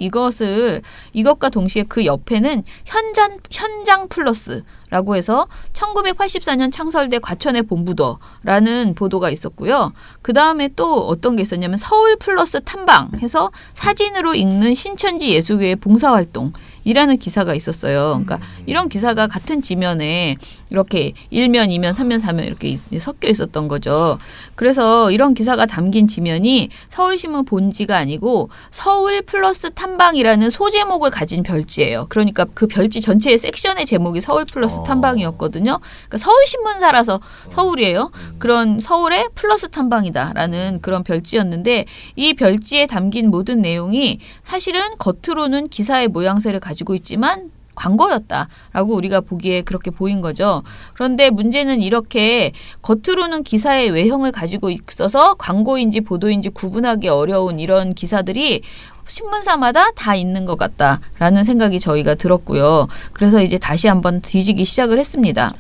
이것과 동시에 그 옆에는 현장 플러스라고 해서 1984년 창설대 과천의 본부더라는 보도가 있었고요. 그 다음에 또 어떤 게 있었냐면 서울 플러스 탐방 해서 사진으로 읽는 신천지 예수교회 봉사활동 이라는 기사가 있었어요. 그러니까 이런 기사가 같은 지면에 이렇게 1면, 2면, 3면, 4면 이렇게 섞여 있었던 거죠. 그래서 이런 기사가 담긴 지면이 서울신문 본지가 아니고 서울 플러스 탐방이라는 소제목을 가진 별지예요. 그러니까 그 별지 전체의 섹션의 제목이 서울 플러스 탐방이었거든요. 그러니까 서울신문사라서 서울이에요. 그런 서울의 플러스 탐방이다라는 그런 별지였는데 이 별지에 담긴 모든 내용이 사실은 겉으로는 기사의 모양새를 가지고 있지만 광고였다라고 우리가 보기에 그렇게 보인 거죠. 그런데 문제는 이렇게 겉으로는 기사의 외형을 가지고 있어서 광고인지 보도인지 구분하기 어려운 이런 기사들이 신문사마다 다 있는 것 같다라는 생각이 저희가 들었고요. 그래서 이제 다시 한번 뒤지기 시작을 했습니다.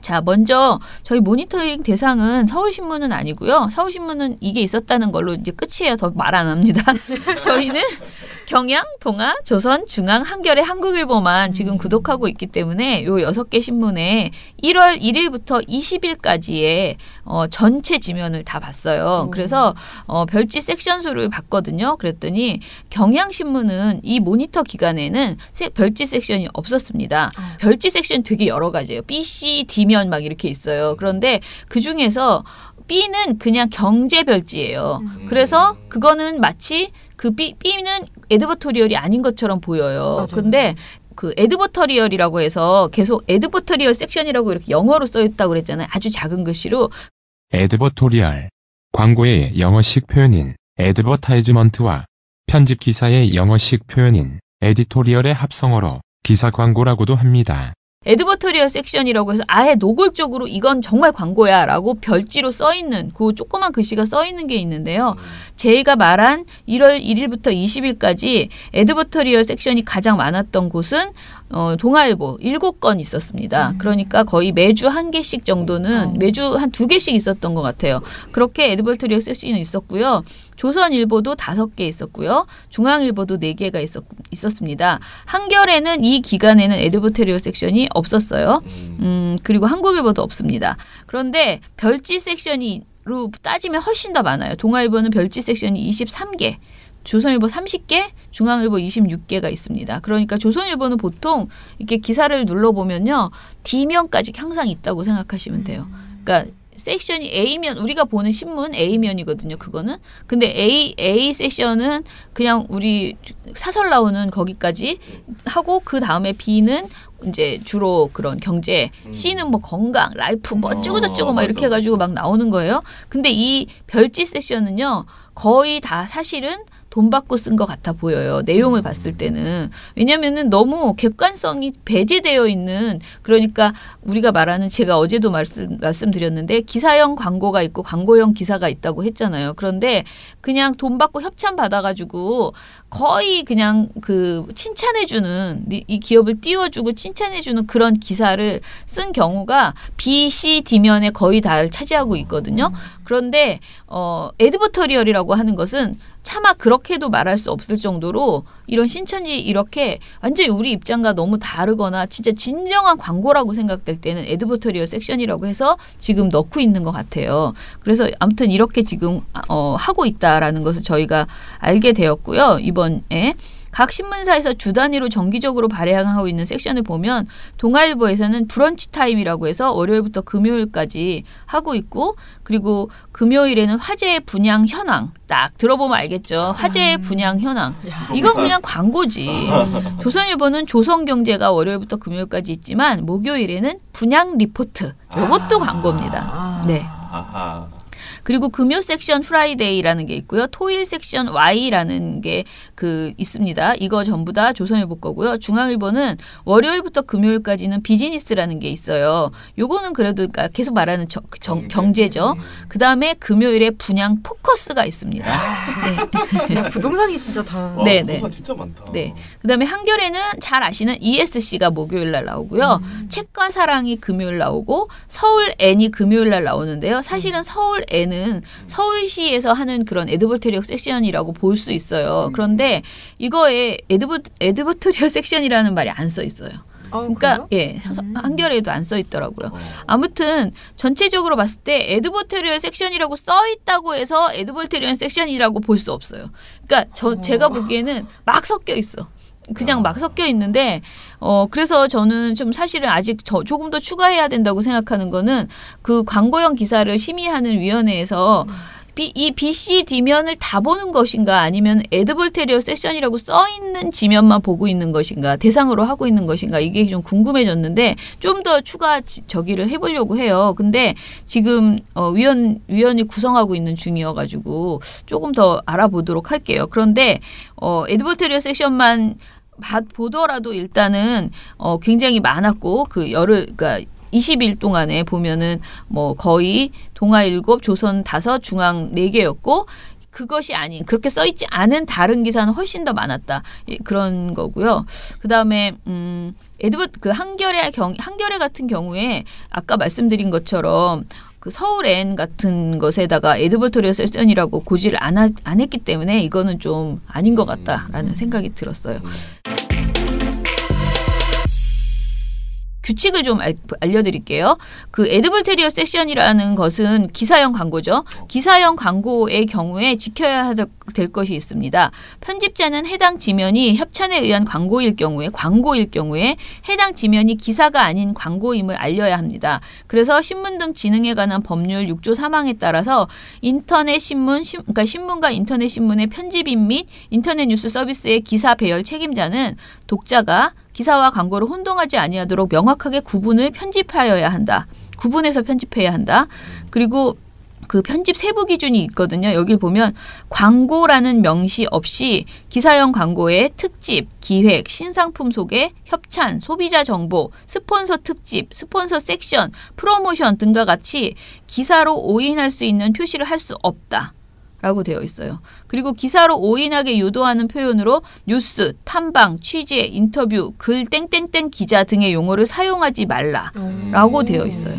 자, 먼저 저희 모니터링 대상은 서울신문은 아니고요. 서울신문은 이게 있었다는 걸로 이제 끝이에요. 더 말 안 합니다. 저희는 경향, 동아, 조선, 중앙, 한겨레, 한국일보만 지금 구독하고 있기 때문에 요 6개 신문에 1월 1일부터 20일까지의 전체 지면을 다 봤어요. 그래서 별지 섹션 수를 봤거든요. 그랬더니 경향신문은 이 모니터 기간에는 별지 섹션이 없었습니다. 별지 섹션 되게 여러 가지예요. B, C, D면 막 이렇게 있어요. 그런데 그중에서 B는 그냥 경제별지예요. 그래서 그거는 마치 그 B는 에드버토리얼이 아닌 것처럼 보여요. 그런데 그 에드버터리얼이라고 해서 계속 에드버터리얼 섹션이라고 이렇게 영어로 써 있다고 그랬잖아요. 아주 작은 글씨로. 에드버토리얼. 광고의 영어식 표현인 에드버타이즈먼트와 편집 기사의 영어식 표현인 에디토리얼의 합성어로 기사 광고라고도 합니다. 에드버터리얼 섹션이라고 해서 아예 노골적으로 이건 정말 광고야라고 별지로 써있는 그 조그만 글씨가 써있는 게 있는데요. 제가 말한 1월 1일부터 20일까지 에드버터리얼 섹션이 가장 많았던 곳은 동아일보 7건 있었습니다. 그러니까 거의 매주 한 개씩 정도는 매주 한 2개씩 있었던 것 같아요. 그렇게 에드버터리얼 섹션이 있었고요. 조선일보도 5개 있었고요. 중앙일보도 4개가 있었습니다. 한겨레는 이 기간에는 에드버터리얼 섹션이 없었어요. 그리고 한국일보도 없습니다. 그런데 별지 섹션으로 따지면 훨씬 더 많아요. 동아일보는 별지 섹션이 23개. 조선일보 30개, 중앙일보 26개가 있습니다. 그러니까 조선일보는 보통 이렇게 기사를 눌러보면요. D면까지 항상 있다고 생각하시면 돼요. 그러니까 섹션이 A면, 우리가 보는 신문 A면이거든요, 그거는. 근데 A 섹션은 그냥 우리 사설 나오는 거기까지 하고, 그 다음에 B는 이제 주로 그런 경제, C는 뭐 건강, 라이프, 뭐 어쩌고저쩌고 막 이렇게 해가지고 막 나오는 거예요. 근데 이 별지 섹션은요, 거의 다 사실은 돈 받고 쓴 것 같아 보여요. 내용을 봤을 때는. 왜냐면은 너무 객관성이 배제되어 있는, 그러니까 우리가 말하는, 제가 어제도 말씀드렸는데 기사형 광고가 있고 광고형 기사가 있다고 했잖아요. 그런데 그냥 돈 받고 협찬 받아가지고 거의 그냥 그 칭찬해주는, 이 기업을 띄워주고 칭찬해주는 그런 기사를 쓴 경우가 B, C, D면에 거의 다 차지하고 있거든요. 그런데 에드버터리얼이라고 하는 것은 차마 그렇게도 말할 수 없을 정도로 이런 신천지 이렇게 완전히 우리 입장과 너무 다르거나 진짜 진정한 광고라고 생각될 때는 에드버터리얼 섹션이라고 해서 지금 넣고 있는 것 같아요. 그래서 아무튼 이렇게 지금 하고 있다라는 것을 저희가 알게 되었고요. 이번에 각 신문사에서 주 단위로 정기적으로 발행하고 있는 섹션을 보면 동아일보에서는 브런치 타임이라고 해서 월요일부터 금요일까지 하고 있고, 그리고 금요일에는 화제의 분양 현황, 딱 들어보면 알겠죠. 화제의 분양 현황. 이건 그냥 광고지. 조선일보는 조선경제가 월요일부터 금요일까지 있지만 목요일에는 분양 리포트. 이것도 광고입니다. 네. 아하. 그리고 금요 섹션 프라이데이라는 게 있고요. 토일 섹션 Y라는 게 있습니다. 이거 전부 다 조선일보 거고요. 중앙일보는 월요일부터 금요일까지는 비즈니스라는 게 있어요. 요거는 그래도 그러니까 계속 말하는 경제죠. 그다음에 금요일에 분양 포커스가 있습니다. 야, 부동산이 진짜 다. 와, 네, 부동산 네. 진짜 많다. 네. 그다음에 한겨레는 잘 아시는 ESC가 목요일 날 나오고요. 책과 사랑이 금요일 나오고 서울 N이 금요일 날 나오는데요. 사실은 서울 N은 서울시에서 하는 그런 에드버테리어 섹션이라고 볼 수 있어요. 그런데 이거에 에드버테리어 섹션이라는 말이 안 써 있어요. 그러니까 예, 한겨레에도 안 써 있더라고요. 아무튼 전체적으로 봤을 때 에드버테리얼 섹션이라고 써 있다고 해서 에드버테리얼 섹션이라고 볼 수 없어요. 그러니까 제가 보기에는 막 섞여 있어. 그냥 막 섞여 있는데 그래서 저는 좀 사실은 아직 조금 더 추가해야 된다고 생각하는 거는 그 광고형 기사를 심의하는 위원회에서 이 BC D면을 다 보는 것인가 아니면 에드벌테리어 섹션이라고 써 있는 지면만 보고 있는 것인가 대상으로 하고 있는 것인가 이게 좀 궁금해졌는데 좀 더 추가 저기를 해보려고 해요. 근데 지금 위원이 구성하고 있는 중이어가지고 조금 더 알아보도록 할게요. 그런데 에드벌테리어 섹션만 보더라도 일단은 굉장히 많았고 그러니까 20일 동안에 보면은 뭐 거의 동아 7, 조선 5, 중앙 4개였고 그것이 아닌 그렇게 써있지 않은 다른 기사는 훨씬 더 많았다. 그런 거고요. 그다음에 한겨레 같은 경우에 아까 말씀드린 것처럼 그 서울 N 같은 것에다가 에드버토리어 섹션이라고 고지를 안 했기 때문에 이거는 좀 아닌 것 같다라는 생각이 들었어요. 규칙을 좀 알려드릴게요. 그 에드벌테리어 섹션이라는 것은 기사형 광고죠. 기사형 광고의 경우에 지켜야 될 것이 있습니다. 편집자는 해당 지면이 협찬에 의한 광고일 경우에 해당 지면이 기사가 아닌 광고임을 알려야 합니다. 그래서 신문 등 지능에 관한 법률 6조 3항에 따라서 인터넷 신문, 그러니까 신문과 인터넷 신문의 편집인 및 인터넷 뉴스 서비스의 기사 배열 책임자는 독자가 기사와 광고를 혼동하지 아니하도록 명확하게 구분해서 편집해야 한다. 그리고 그 편집 세부 기준이 있거든요. 여기 보면 광고라는 명시 없이 기사형 광고의 특집, 기획, 신상품 소개, 협찬, 소비자 정보, 스폰서 특집, 스폰서 섹션, 프로모션 등과 같이 기사로 오인할 수 있는 표시를 할 수 없다. 라고 되어 있어요. 그리고 기사로 오인하게 유도하는 표현으로 뉴스, 탐방, 취재, 인터뷰, 글 땡땡땡 기자 등의 용어를 사용하지 말라라고 되어 있어요.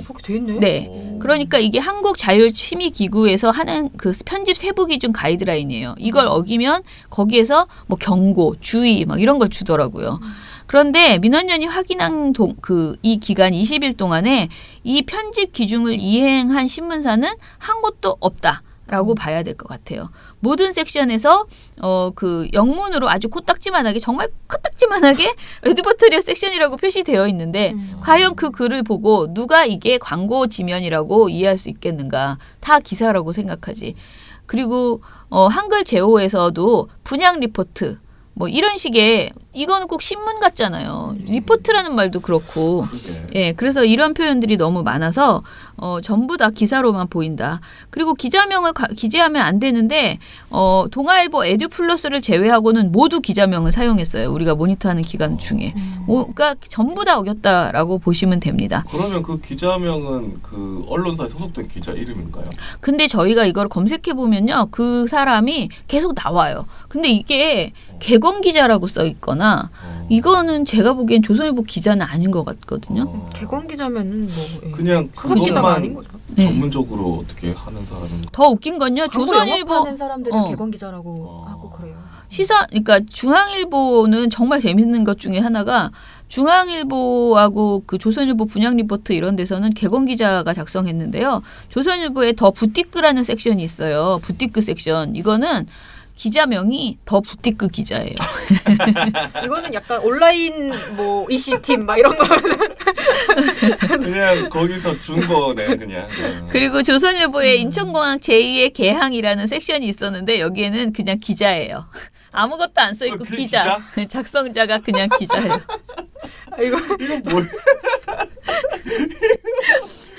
그렇게 돼 있네. 네. 그러니까 이게 한국자율심의기구에서 하는 그 편집 세부 기준 가이드라인이에요. 이걸 어기면 거기에서 뭐 경고, 주의 막 이런 걸 주더라고요. 그런데 민원연이 확인한 이 기간 20일 동안에 이 편집 기준을 이행한 신문사는 한 곳도 없다. 라고 봐야 될 것 같아요. 모든 섹션에서 그 영문으로 아주 코딱지만하게 정말 코딱지만하게 에드버터리어 섹션이라고 표시되어 있는데 과연 그 글을 보고 누가 이게 광고 지면이라고 이해할 수 있겠는가. 다 기사라고 생각하지. 그리고 한글 제호에서도 분양 리포트 뭐 이런 식의 이거는 꼭 신문 같잖아요. 리포트라는 말도 그렇고. 예, 그래서 이런 표현들이 너무 많아서 전부 다 기사로만 보인다. 그리고 기자명을 기재하면 안 되는데 동아일보 에듀플러스를 제외하고는 모두 기자명을 사용했어요. 우리가 모니터하는 기간 중에. 그러니까 전부 다 어겼다라고 보시면 됩니다. 그러면 그 기자명은 그 언론사에 소속된 기자 이름인가요? 근데 저희가 이걸 검색해 보면요. 그 사람이 계속 나와요. 근데 이게 개건 기자라고 써 있거나 이거는 제가 보기엔 조선일보 기자는 아닌 것 같거든요. 개건 기자면은 뭐 그냥 기자가 아닌 거죠. 전문적으로 어떻게 하는 사람은 더 웃긴 건요. 조선일보 하는 사람들은 개건 기자라고 하고 그래요. 그러니까 중앙일보는 정말 재밌는 것 중에 하나가 중앙일보하고 그 조선일보 분양 리포트 이런 데서는 개건 기자가 작성했는데요. 조선일보에 더 부티크라는 섹션이 있어요. 부티크 섹션. 이거는 기자명이 더 부티크 기자예요. 이거는 약간 온라인 뭐 이슈팀 막 이런 거. 그냥 거기서 준 거네 그냥. 그리고 조선일보에 인천공항 제2의 개항이라는 섹션이 있었는데 여기에는 그냥 기자예요. 아무것도 안 써 있고 기자. 작성자가 그냥 기자예요. 이건 뭐야?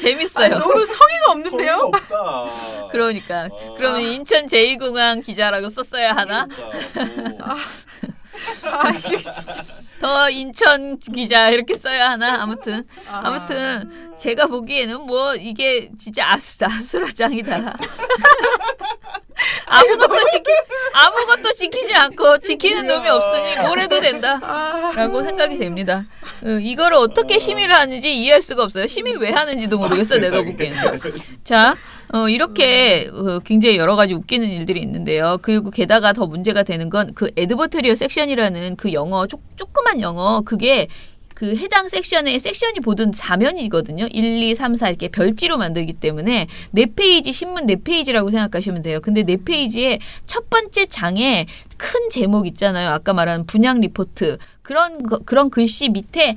재밌어요. 너무 성의가 없는데요? 성의가 없다. 그러니까 그러면 인천 제2공항 기자라고 썼어야 하나? 그러니까, 이게 진짜. 더 인천 기자 이렇게 써야 하나? 아무튼 제가 보기에는 뭐 이게 진짜 아수라장이다. 아무것도 지키지 않고 지키는 놈이 없으니 뭘 해도 된다라고 생각이 됩니다. 이거를 어떻게 심의를 하는지 이해할 수가 없어요. 심의 왜 하는지도 모르겠어 내가 보기에는. 자, 이렇게 굉장히 여러 가지 웃기는 일들이 있는데요. 그리고 게다가 더 문제가 되는 건 그 에드버터리얼 섹션이라는 그 영어 조그만 영어 그게 그 해당 섹션에 섹션이 보던 4면이거든요. 1, 2, 3, 4 이렇게 별지로 만들기 때문에 4페이지 신문 4페이지라고 생각하시면 돼요. 근데 4페이지에 첫 번째 장에 큰 제목 있잖아요. 아까 말한 분양 리포트 그런 글씨 밑에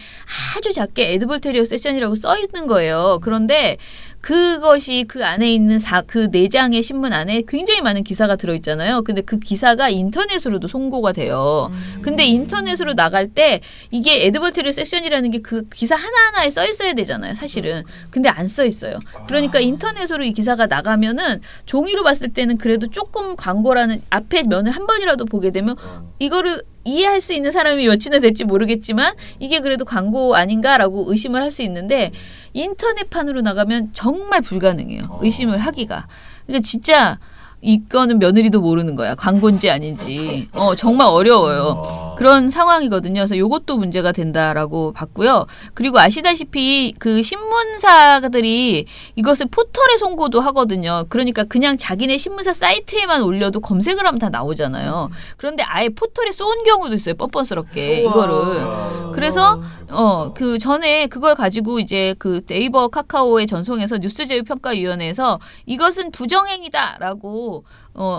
아주 작게 에드버터리얼 섹션이라고 써 있는 거예요. 그런데 그것이 그 안에 있는 그 4장의 신문 안에 굉장히 많은 기사가 들어있잖아요. 근데 그 기사가 인터넷으로도 송고가 돼요. 근데 인터넷으로 나갈 때 이게 에드버터리얼 섹션이라는 게 그 기사 하나하나에 써 있어야 되잖아요. 사실은. 근데 안 써 있어요. 그러니까 인터넷으로 이 기사가 나가면은 종이로 봤을 때는 그래도 조금 광고라는 앞에 면을 한 번이라도 보게 되면 이거를 이해할 수 있는 사람이 몇이나 될지 모르겠지만 이게 그래도 광고 아닌가라고 의심을 할 수 있는데 인터넷판으로 나가면 정말 불가능해요. 의심을 하기가. 그러니까 진짜 이거는 며느리도 모르는 거야. 광고인지 아닌지. 정말 어려워요. 그런 상황이거든요. 그래서 이것도 문제가 된다라고 봤고요. 그리고 아시다시피 그 신문사들이 이것을 포털에 송고도 하거든요. 그러니까 그냥 자기네 신문사 사이트에만 올려도 검색을 하면 다 나오잖아요. 그런데 아예 포털에 쏜 경우도 있어요. 뻔뻔스럽게 이거를. 그래서 그 전에 그걸 가지고 이제 그 네이버 카카오에 전송해서 뉴스제휴평가위원회에서 이것은 부정행위다라고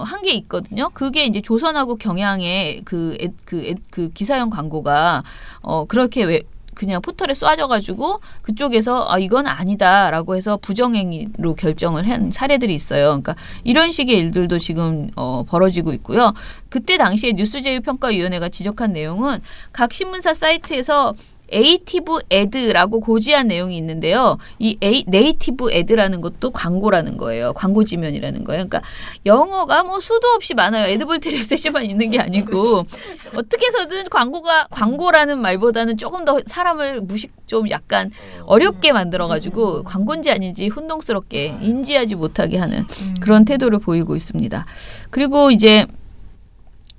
한 게 있거든요. 그게 이제 조선하고 경향의 그 기사형 광고가 그렇게 그냥 포털에 쏴져가지고 그쪽에서 이건 아니다라고 해서 부정행위로 결정을 한 사례들이 있어요. 그러니까 이런 식의 일들도 지금 벌어지고 있고요. 그때 당시에 뉴스제휴평가위원회가 지적한 내용은 각 신문사 사이트에서 에이티브 애드라고 고지한 내용이 있는데요. 이 네이티브 애드라는 것도 광고라는 거예요. 광고 지면이라는 거예요. 그러니까 영어가 뭐 수도 없이 많아요. 에드버터리얼 섹션만 있는 게 아니고 어떻게 해서든 광고라는 말보다는 조금 더 사람을 좀 약간 어렵게 만들어가지고 광고인지 아닌지 혼동스럽게 인지하지 못하게 하는 그런 태도를 보이고 있습니다. 그리고 이제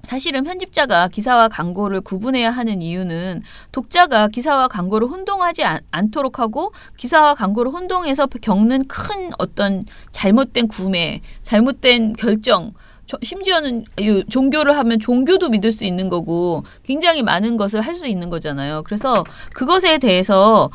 사실은 편집자가 기사와 광고를 구분해야 하는 이유는 독자가 기사와 광고를 혼동하지 않도록 하고 기사와 광고를 혼동해서 겪는 큰 어떤 잘못된 구매, 잘못된 결정, 심지어는 종교를 하면 종교도 믿을 수 있는 거고 굉장히 많은 것을 할 수 있는 거잖아요. 그래서 그것에 대해서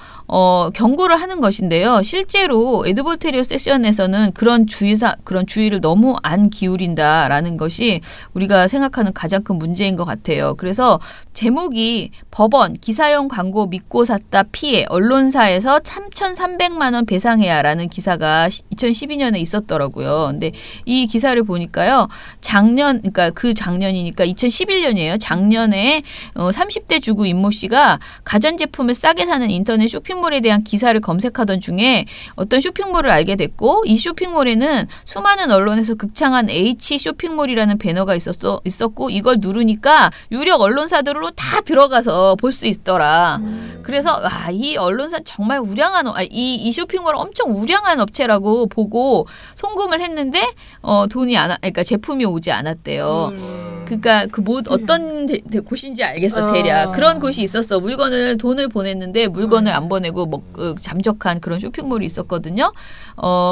경고를 하는 것인데요. 실제로 에드버터리얼 섹션에서는 그런 주의를 너무 안 기울인다라는 것이 우리가 생각하는 가장 큰 문제인 것 같아요. 그래서 제목이 법원 기사용 광고 믿고 샀다 피해 언론사에서 3,300만 원 배상해야라는 기사가 2012년에 있었더라고요. 근데 이 기사를 보니까요. 그러니까 그 작년이니까 2011년이에요. 작년에 30대 주부 임모 씨가 가전제품을 싸게 사는 인터넷 쇼핑몰에 대한 기사를 검색하던 중에 어떤 쇼핑몰을 알게 됐고 이 쇼핑몰에는 수많은 언론에서 극창한 H 쇼핑몰이라는 배너가 있었고 이걸 누르니까 유력 언론사들로 다 들어가서 볼 수 있더라. 그래서 이 언론사 정말 우량한 이 쇼핑몰 엄청 우량한 업체라고 보고 송금을 했는데 그러니까 제품이 오지 않았대요. 그러니까 어떤 곳인지 알겠어 대략. 그런 곳이 있었어. 돈을 보냈는데 물건을 안 보내고 잠적한 그런 쇼핑몰이 있었거든요.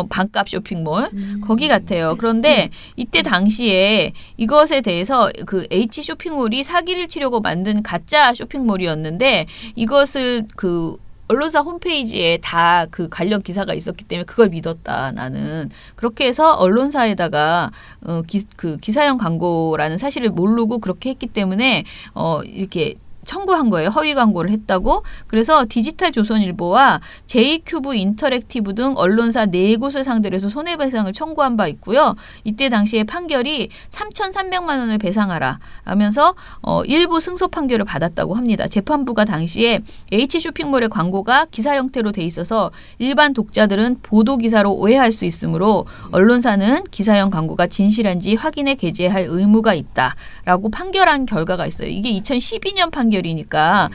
반값 쇼핑몰 거기 같아요. 그런데 이때 당시에 이것에 대해서 그 H 쇼핑몰이 사기를 치려고 만든 가짜 쇼핑몰이었는데 이것을 그 언론사 홈페이지에 다 그 관련 기사가 있었기 때문에 그걸 믿었다 나는. 그렇게 해서 언론사에다가 그 기사형 광고라는 사실을 모르고 그렇게 했기 때문에 이렇게 청구한 거예요. 허위 광고를 했다고. 그래서 디지털 조선일보와 제이큐브 인터랙티브 등 언론사 4곳을 상대로 해서 손해배상을 청구한 바 있고요. 이때 당시에 판결이 3,300만 원을 배상하라 하면서 일부 승소 판결을 받았다고 합니다. 재판부가 당시에 H쇼핑몰의 광고가 기사 형태로 돼 있어서 일반 독자들은 보도 기사로 오해할 수 있으므로 언론사는 기사형 광고가 진실한지 확인해 게재할 의무가 있다라고 판결한 결과가 있어요. 이게 2012년 판결이니까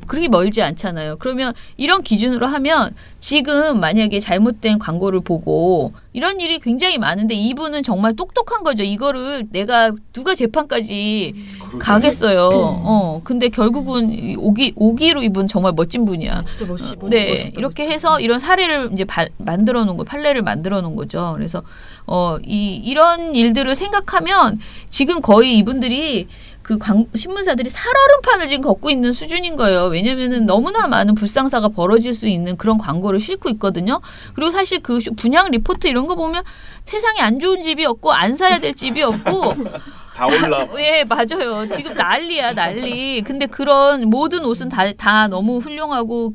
그렇게 멀지 않잖아요. 그러면 이런 기준으로 하면 지금 만약에 잘못된 광고를 보고 이런 일이 굉장히 많은데 이분은 정말 똑똑한 거죠. 이거를 내가 누가 재판까지 가겠어요. 근데 결국은 오기로 이분 정말 멋진 분이야. 진짜 멋있어. 네, 이렇게 해서 이런 사례를 이제 만들어 놓은 거, 판례를 만들어 놓은 거죠. 그래서 이런 일들을 생각하면 지금 거의 이분들이 그 신문사들이 살얼음판을 지금 걷고 있는 수준인 거예요. 왜냐면은 너무나 많은 불상사가 벌어질 수 있는 그런 광고를 싣고 있거든요. 그리고 사실 그 분양 리포트 이런 거 보면 세상에 안 좋은 집이 없고 안 사야 될 집이 없고 다 올라. 예, 맞아요. 지금 난리야, 난리. 근데 그런 모든 옷은 다 너무 훌륭하고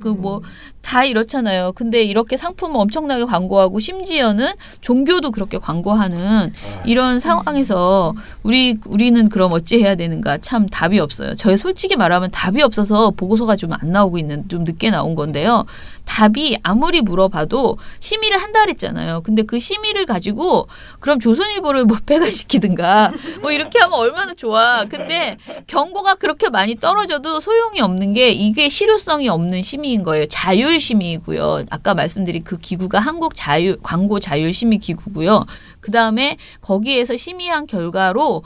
다 이렇잖아요. 근데 이렇게 상품을 엄청나게 광고하고 심지어는 종교도 그렇게 광고하는 이런 상황에서 우리는 그럼 어찌 해야 되는가? 참 답이 없어요. 저희 솔직히 말하면 답이 없어서 보고서가 좀 안 나오고 있는, 좀 늦게 나온 건데요. 답이 아무리 물어봐도 심의를 한다 그랬잖아요. 근데 그 심의를 가지고 그럼 조선일보를 폐간시키든가 이렇게 하면 얼마나 좋아. 근데 경고가 그렇게 많이 떨어져도 소용이 없는 게 이게 실효성이 없는 심의인 거예요. 자율심의이고요. 아까 말씀드린 그 기구가 광고 자율심의 기구고요. 그 다음에 거기에서 심의한 결과로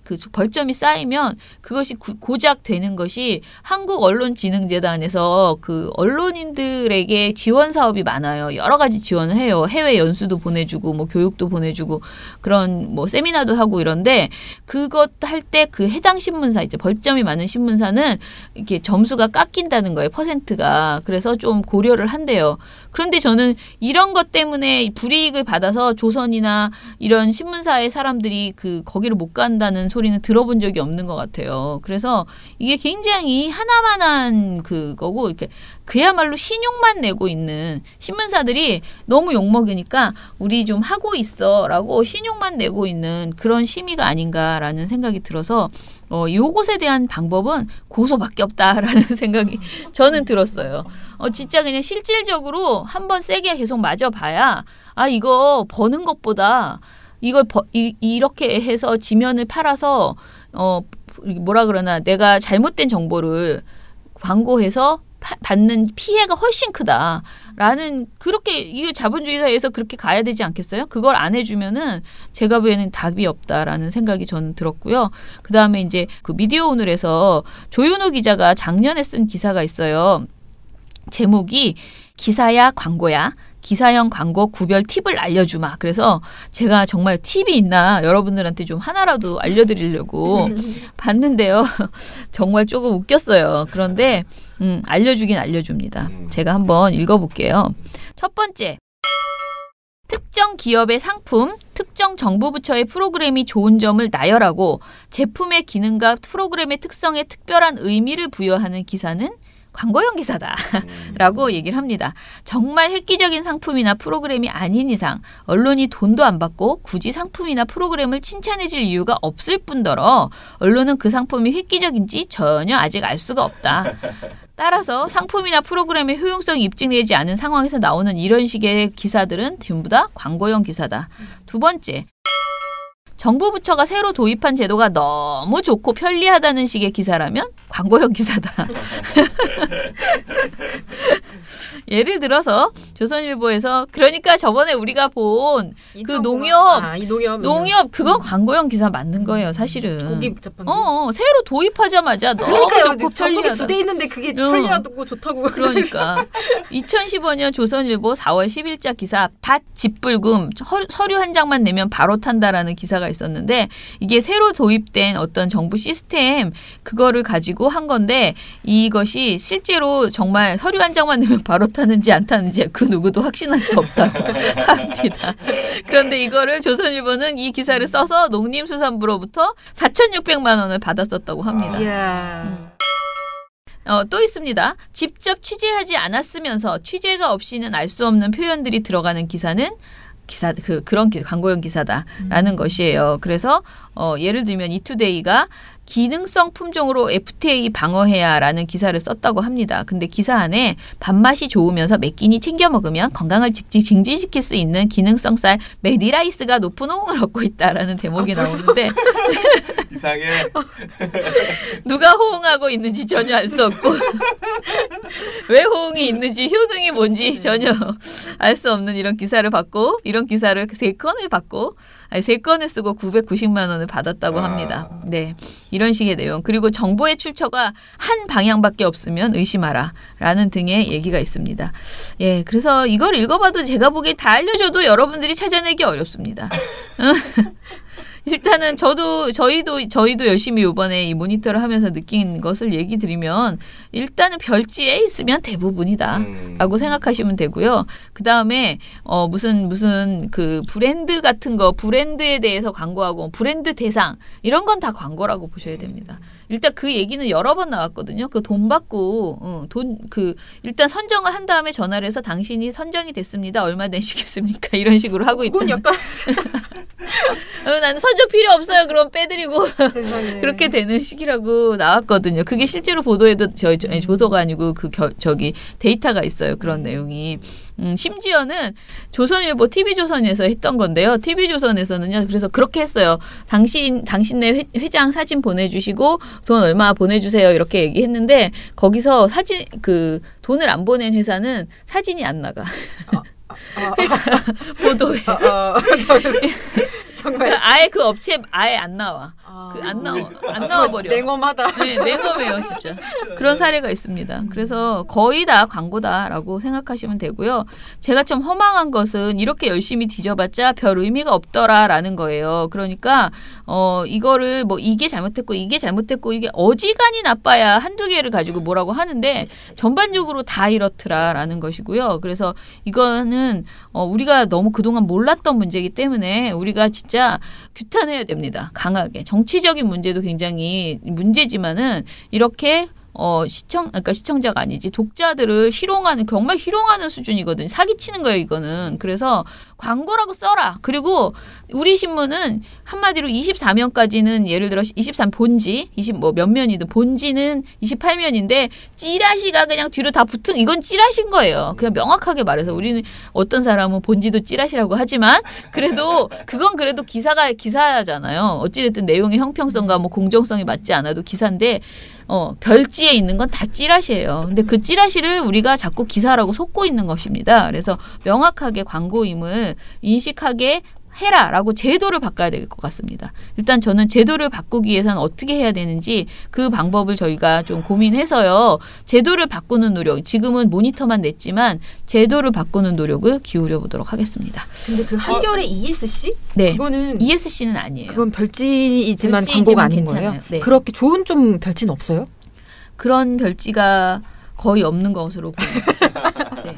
그 벌점이 쌓이면 그것이 고작 되는 것이 한국언론진흥재단에서 그 언론인들에게 지원 사업이 많아요. 여러 가지 지원을 해요. 해외 연수도 보내주고 교육도 보내주고 그런 세미나도 하고 이런데 그것 할 때 그 해당 신문사 이제 벌점이 많은 신문사는 이렇게 점수가 깎인다는 거예요. 퍼센트가. 그래서 좀 고려를 한대요. 그런데 저는 이런 것 때문에 불이익을 받아서 조선이나 이런 신문사의 사람들이 거기를 못 간다는 소리는 들어본 적이 없는 것 같아요. 그래서 이게 굉장히 하나만한 그거고 이렇게 그야말로 신용만 내고 있는 신문사들이 너무 욕먹으니까 우리 좀 하고 있어라고 신용만 내고 있는 그런 심의가 아닌가라는 생각이 들어서 요것에 대한 방법은 고소밖에 없다라는 생각이 저는 들었어요. 진짜 그냥 실질적으로 한번 세게 계속 맞아봐야 이거 버는 것보다 이걸 이렇게 해서 지면을 팔아서 뭐라 그러나 내가 잘못된 정보를 광고해서 받는 피해가 훨씬 크다라는 그렇게 이거 자본주의 사회에서 그렇게 가야 되지 않겠어요? 그걸 안 해주면은 제가 보기에는 답이 없다라는 생각이 저는 들었고요. 그 다음에 이제 그 미디어 오늘에서 조윤호 기자가 작년에 쓴 기사가 있어요. 제목이 기사야 광고야. 기사형 광고 구별 팁을 알려주마. 그래서 제가 정말 팁이 있나 여러분들한테 좀 하나라도 알려드리려고 봤는데요. 정말 조금 웃겼어요. 그런데 알려주긴 알려줍니다. 제가 한번 읽어볼게요. 첫 번째. 특정 기업의 상품, 특정 정부 부처의 프로그램이 좋은 점을 나열하고 제품의 기능과 프로그램의 특성에 특별한 의미를 부여하는 기사는 광고형 기사다 라고 얘기를 합니다. 정말 획기적인 상품이나 프로그램이 아닌 이상 언론이 돈도 안 받고 굳이 상품이나 프로그램을 칭찬해 줄 이유가 없을 뿐더러 언론은 그 상품이 획기적인지 전혀 아직 알 수가 없다. 따라서 상품이나 프로그램의 효용성이 입증되지 않은 상황에서 나오는 이런 식의 기사들은 전부 다 광고형 기사다. 두 번째. 정부 부처가 새로 도입한 제도가 너무 좋고 편리하다는 식의 기사라면 광고형 기사다. 예를 들어서 조선일보에서 그러니까 저번에 우리가 본 그 농협 그건 광고형 기사 맞는 거예요, 사실은. 고기 복잡한 새로 도입하자마자 너무 좋고 전국에 2대 있는데 그게 편리하고 좋다고. 그러니까 2015년 조선일보 4월 10일자 기사 밭 집불금 서류 한 장만 내면 바로 탄다라는 기사가 있었는데 이게 새로 도입된 어떤 정부 시스템 그거를 가지고 한 건데 이것이 실제로 정말 서류 한 장만 내면 바로 타는지 안 타는지 그 누구도 확신할 수 없다고 합니다. 그런데 이거를 조선일보는 이 기사를 써서 농림수산부로부터 4,600만 원을 받았었다고 합니다. 또 있습니다. 직접 취재하지 않았으면서 취재가 없이는 알 수 없는 표현들이 들어가는 기사는 그런 광고용 기사다라는 것이에요. 그래서 예를 들면 이투데이가 기능성 품종으로 FTA 방어해야라는 기사를 썼다고 합니다. 근데 기사 안에 밥맛이 좋으면서 몇 끼니 챙겨 먹으면 건강을 증진시킬 수 있는 기능성 쌀 메디라이스가 높은 호응을 얻고 있다라는 대목이 나오는데 이상해. 누가 호응하고 있는지 전혀 알 수 없고 왜 호응이 있는지 효능이 뭔지 전혀 알 수 없는 이런 기사를 받고 이런 기사를 3건을 받고 3건을 쓰고 990만 원을 받았다고 합니다. 네. 이런 식의 내용. 그리고 정보의 출처가 한 방향밖에 없으면 의심하라. 라는 등의 얘기가 있습니다. 예. 그래서 이걸 읽어봐도 제가 보기에 다 알려줘도 여러분들이 찾아내기 어렵습니다. 일단은 저희도 열심히 이번에 이 모니터를 하면서 느낀 것을 얘기 드리면 일단은 별지에 있으면 대부분이다라고 생각하시면 되고요. 그 다음에 무슨 그 브랜드 같은 거 브랜드에 대해서 광고하고 브랜드 대상 이런 건 다 광고라고 보셔야 됩니다. 일단 그 얘기는 여러 번 나왔거든요. 그 돈 받고 일단 선정을 한 다음에 전화를 해서 당신이 선정이 됐습니다. 얼마 내시겠습니까? 이런 식으로 하고 있다. 그건 약간 나는 선정 필요 없어요. 그럼 빼드리고 그렇게 되는 식이라고 나왔거든요. 그게 실제로 보도에도 보도가 아니고 저기 데이터가 있어요. 그런 내용이. 심지어는 조선일보 TV조선에서 했던 건데요. TV조선에서는요. 그래서 그렇게 했어요. 당신네 회장 사진 보내주시고 돈 얼마 보내주세요. 이렇게 얘기했는데 거기서 돈을 안 보낸 회사는 사진이 안 나가. 회사 보도에. 정말 그러니까 아예 그 업체 아예 안 나와. 안 나와 버려. 냉엄하다. 네, 냉엄해요, 진짜. 그런 사례가 있습니다. 그래서 거의 다 광고다라고 생각하시면 되고요. 제가 좀 허망한 것은 이렇게 열심히 뒤져봤자 별 의미가 없더라라는 거예요. 그러니까 이거를 뭐 이게 잘못했고 이게 어지간히 나빠야 한두 개를 가지고 뭐라고 하는데 전반적으로 다 이렇더라라는 것이고요. 그래서 이거는 우리가 너무 그동안 몰랐던 문제이기 때문에 우리가 진짜 규탄해야 됩니다. 강하게. 정치적인 문제도 굉장히 문제지만은 이렇게 그러니까 시청자가 아니지 독자들을 정말 희롱하는 수준이거든요. 사기치는 거예요, 이거는. 그래서 광고라고 써라. 그리고 우리 신문은 한마디로 24면까지는 예를 들어 23 본지, 20 몇 면이든 본지는 28면인데 찌라시가 그냥 뒤로 다 붙은 이건 찌라시인 거예요. 그냥 명확하게 말해서 우리는 어떤 사람은 본지도 찌라시라고 하지만 그건 그래도 기사잖아요. 어찌됐든 내용의 형평성과 뭐 공정성이 맞지 않아도 기사인데 별지에 있는 건 다 찌라시예요. 근데 그 찌라시를 우리가 자꾸 기사라고 속고 있는 것입니다. 그래서 명확하게 광고임을 인식하게 해라라고 제도를 바꿔야 될 것 같습니다. 일단 저는 제도를 바꾸기 위해서는 어떻게 해야 되는지 그 방법을 저희가 좀 고민해서요. 제도를 바꾸는 노력, 지금은 모니터만 냈지만 제도를 바꾸는 노력을 기울여 보도록 하겠습니다. 근데 그 한겨레 ESC? 네. 그거는 ESC는 아니에요. 그건 별지이지만 광고가 아닌 거예요? 네. 그렇게 좋은 좀 별지는 없어요? 그런 별지가 거의 없는 것으로 보입니다. 네.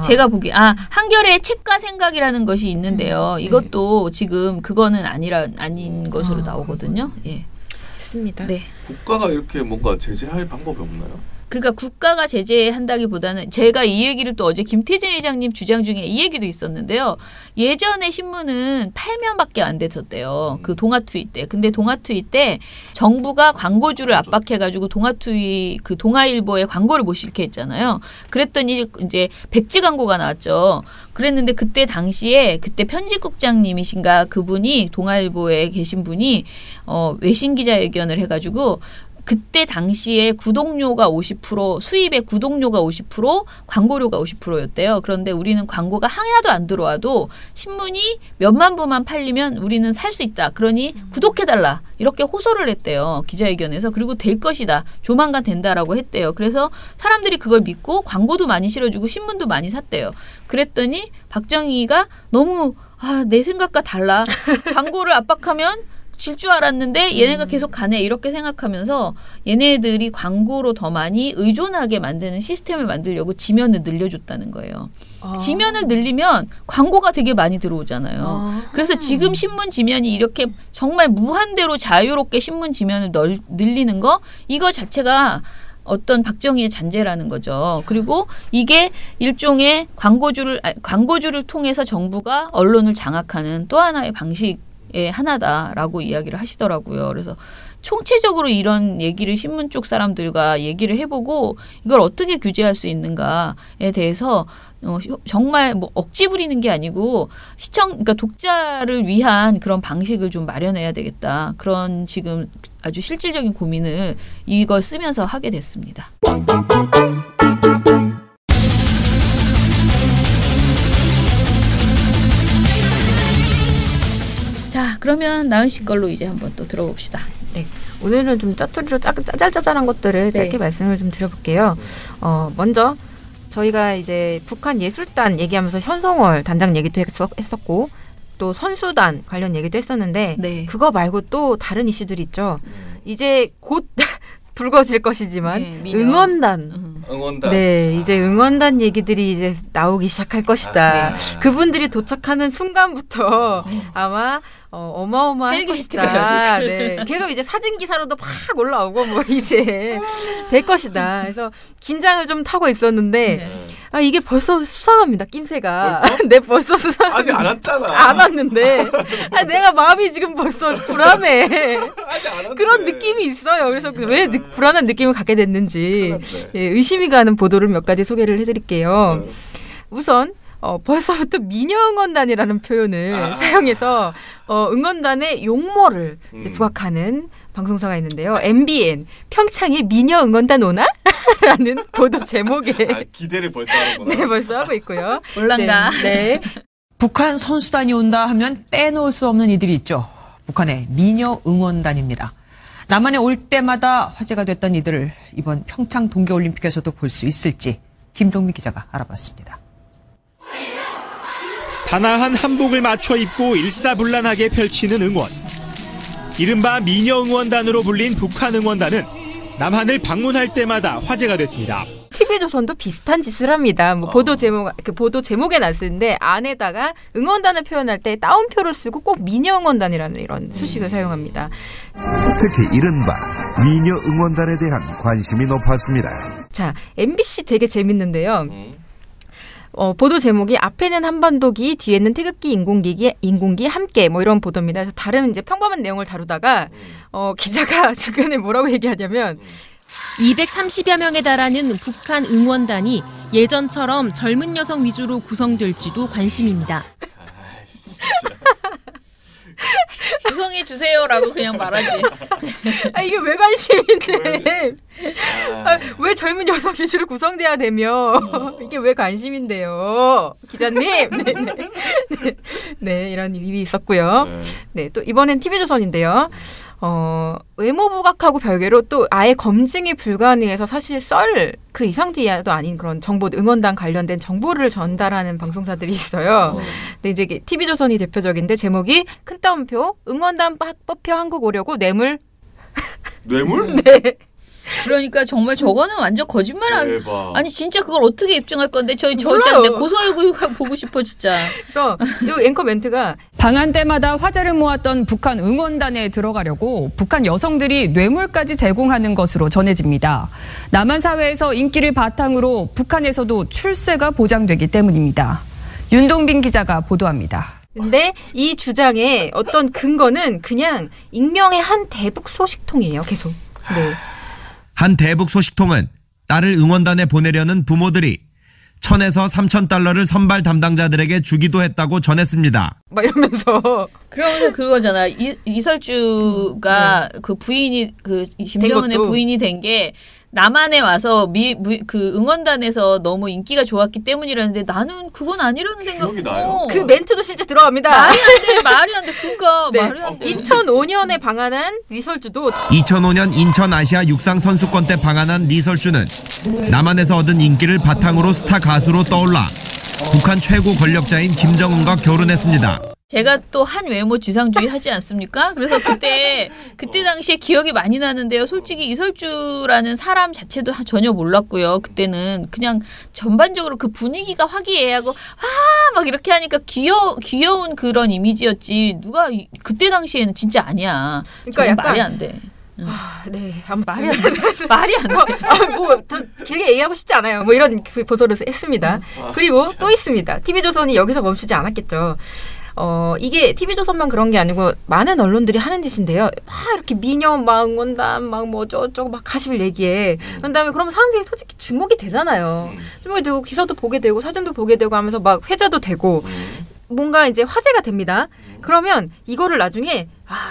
제가 보기 한겨레 책과 생각이라는 것이 있는데요. 이것도 지금 그거는 아닌 것으로 나오거든요. 예. 있습니다. 네. 국가가 이렇게 뭔가 제재할 방법이 없나요? 그러니까 국가가 제재한다기보다는 제가 이 얘기를 또 어제 김태진 회장님 주장 중에 이 얘기도 있었는데요. 예전에 신문은 8면밖에 안 됐었대요. 그 동아투이 때. 근데 동아투이 때 정부가 광고주를 압박해가지고 그 동아일보에 광고를 못 실게 했잖아요. 그랬더니 이제 백지 광고가 나왔죠. 그랬는데 그때 당시에 그때 편집국장님이신가 그분이 동아일보에 계신 분이 외신 기자회견을 해가지고 그때 당시에 구독료가 50%, 수입의 구독료가 50%, 광고료가 50%였대요. 그런데 우리는 광고가 하나도 안 들어와도 신문이 몇만 부만 팔리면 우리는 살 수 있다. 그러니 구독해달라. 이렇게 호소를 했대요. 기자회견에서. 그리고 될 것이다. 조만간 된다라고 했대요. 그래서 사람들이 그걸 믿고 광고도 많이 실어주고 신문도 많이 샀대요. 그랬더니 박정희가 너무 내 생각과 달라. 광고를 압박하면 질 줄 알았는데 얘네가 계속 가네 이렇게 생각하면서 얘네들이 광고로 더 많이 의존하게 만드는 시스템을 만들려고 지면을 늘려줬다는 거예요. 지면을 늘리면 광고가 되게 많이 들어오잖아요. 그래서 지금 신문 지면이 이렇게 정말 무한대로 자유롭게 신문 지면을 늘리는 거 이거 자체가 어떤 박정희의 잔재라는 거죠. 그리고 이게 일종의 광고주를 통해서 정부가 언론을 장악하는 또 하나의 방식의 하나다라고 이야기를 하시더라고요. 그래서 총체적으로 이런 얘기를 신문 쪽 사람들과 얘기를 해보고 이걸 어떻게 규제할 수 있는가에 대해서 정말 뭐 억지 부리는 게 아니고 그러니까 독자를 위한 그런 방식을 좀 마련해야 되겠다. 그런 지금 아주 실질적인 고민을 이걸 쓰면서 하게 됐습니다. 자, 그러면 나은 씨 걸로 이제 한번 또 들어봅시다. 네. 오늘은 좀 짜투리로 짜잘짜잘한 것들을 짧게 말씀을 좀 드려볼게요. 먼저 저희가 이제 북한 예술단 얘기하면서 현송월 단장 얘기도 했었고 또 선수단 관련 얘기도 했었는데 네. 그거 말고 또 다른 이슈들이 있죠. 이제 곧 불거질 것이지만 응원단. 네, 이제 응원단 얘기들이 이제 나오기 시작할 것이다. 그분들이 도착하는 순간부터 아마 어마어마할 것이다. 네, 계속 이제 사진 기사로도 막 올라오고 뭐 이제 될 것이다. 그래서 긴장을 좀 타고 있었는데 이게 벌써 수상합니다. 낌새가. 벌써? 네, 벌써 수상. 아직 안 왔잖아. 안 왔는데 내가 마음이 지금 벌써 불안해. 아직 안 왔는데. 그런 느낌이 있어요. 그래서 왜 불안한 느낌을 갖게 됐는지 의심이 가는 보도를 몇 가지 소개를 해드릴게요. 우선 벌써부터 미녀응원단이라는 표현을 사용해서 응원단의 용모를 이제 부각하는 방송사가 있는데요. MBN 평창에 미녀응원단 오나? 라는 보도 제목에 기대를 벌써 하는구나. 네, 벌써 하고 있고요. 올란가. 네. 북한 선수단이 온다 하면 빼놓을 수 없는 이들이 있죠. 북한의 미녀응원단입니다. 남한에 올 때마다 화제가 됐던 이들을 이번 평창 동계올림픽에서도 볼 수 있을지 김종민 기자가 알아봤습니다. 단아한 한복을 맞춰 입고 일사불란하게 펼치는 응원. 이른바 미녀응원단으로 불린 북한 응원단은 남한을 방문할 때마다 화제가 됐습니다. TV조선도 비슷한 짓을 합니다. 뭐 보도 제목에 놨는데 안에다가 응원단을 표현할 때 따옴표를 쓰고 꼭 미녀응원단이라는 이런 수식을 사용합니다. 특히 이른바 미녀응원단에 대한 관심이 높았습니다. 자, MBC 되게 재밌는데요. 보도 제목이 앞에는 한반도기, 뒤에는 태극기, 인공기 함께 뭐 이런 보도입니다. 그래서 다른 이제 평범한 내용을 다루다가 기자가 중간에 뭐라고 얘기하냐면 230여 명에 달하는 북한 응원단이 예전처럼 젊은 여성 위주로 구성될지도 관심입니다. 구성해 주세요라고 그냥 말하지. 이게 왜 관심인데? 왜 젊은 여성 위주로 구성돼야 되며 이게 왜 관심인데요, 기자님? 네, 이런 일이 있었고요. 네, 또 이번엔 TV조선인데요. 외모 부각하고 별개로 또 아예 검증이 불가능해서 사실 썰 그 이상도 이하도 아닌 그런 정보, 응원단 관련된 정보를 전달하는 방송사들이 있어요. 근데 이제 TV조선이 대표적인데 제목이 큰 따옴표 응원단 뽑혀 한국 오려고 뇌물? 뇌물? 네. 그러니까 정말 저거는 완전 거짓말. 아니 진짜 그걸 어떻게 입증할 건데 저 진짜 고소하고 보고 싶어 진짜. 그래서 이 앵커 멘트가 방한 때마다 화제를 모았던 북한 응원단에 들어가려고 북한 여성들이 뇌물까지 제공하는 것으로 전해집니다. 남한 사회에서 인기를 바탕으로 북한에서도 출세가 보장되기 때문입니다. 윤동빈 기자가 보도합니다. 근데 이 주장의 어떤 근거는 그냥 익명의 한 대북 소식통이에요. 계속. 네. 한 대북 소식통은 딸을 응원단에 보내려는 부모들이 1,000에서 3,000달러를 선발 담당자들에게 주기도 했다고 전했습니다. 막 이러면서. 그러면서 그거잖아. 이설주가 그 부인이 김정은의 부인이 된 게 남한에 와서 그 응원단에서 너무 인기가 좋았기 때문이라는데 나는 그건 아니라는 생각이 나요. 그 멘트도 진짜 들어갑니다. 말이 안 돼. 그러니까 네. 말이 안 돼. 2005년에 방한한 리설주도 2005년 인천 아시아 육상 선수권 때 방한한 리설주는 남한에서 얻은 인기를 바탕으로 스타 가수로 떠올라 북한 최고 권력자인 김정은과 결혼했습니다. 제가 또 한 외모 지상주의 하지 않습니까? 그래서 그때 당시에 기억이 많이 나는데요. 솔직히 이설주라는 사람 자체도 전혀 몰랐고요. 그때는 그냥 전반적으로 그 분위기가 화기애애하고 막 이렇게 하니까 귀여운 그런 이미지였지. 누가 그때 당시에는 진짜 아니야. 그러니까 약간 말이 안 돼. 네, 아무튼 말이 안 돼. 말이 안 돼. 뭐 길게 얘기하고 싶지 않아요. 뭐 이런 보도를 했습니다. 그리고 또 있습니다. TV조선이 여기서 멈추지 않았겠죠. 이게 TV조선만 그런 게 아니고 많은 언론들이 하는 짓인데요. 막 이렇게 미녀 막 응원단 막 뭐 저쩌고 막 가십을 얘기해. 그런 다음에 그러면 사람들이 솔직히 주목이 되잖아요. 주목이 되고 기사도 보게 되고 사진도 보게 되고 하면서 막 회자도 되고 뭔가 이제 화제가 됩니다. 그러면 이거를 나중에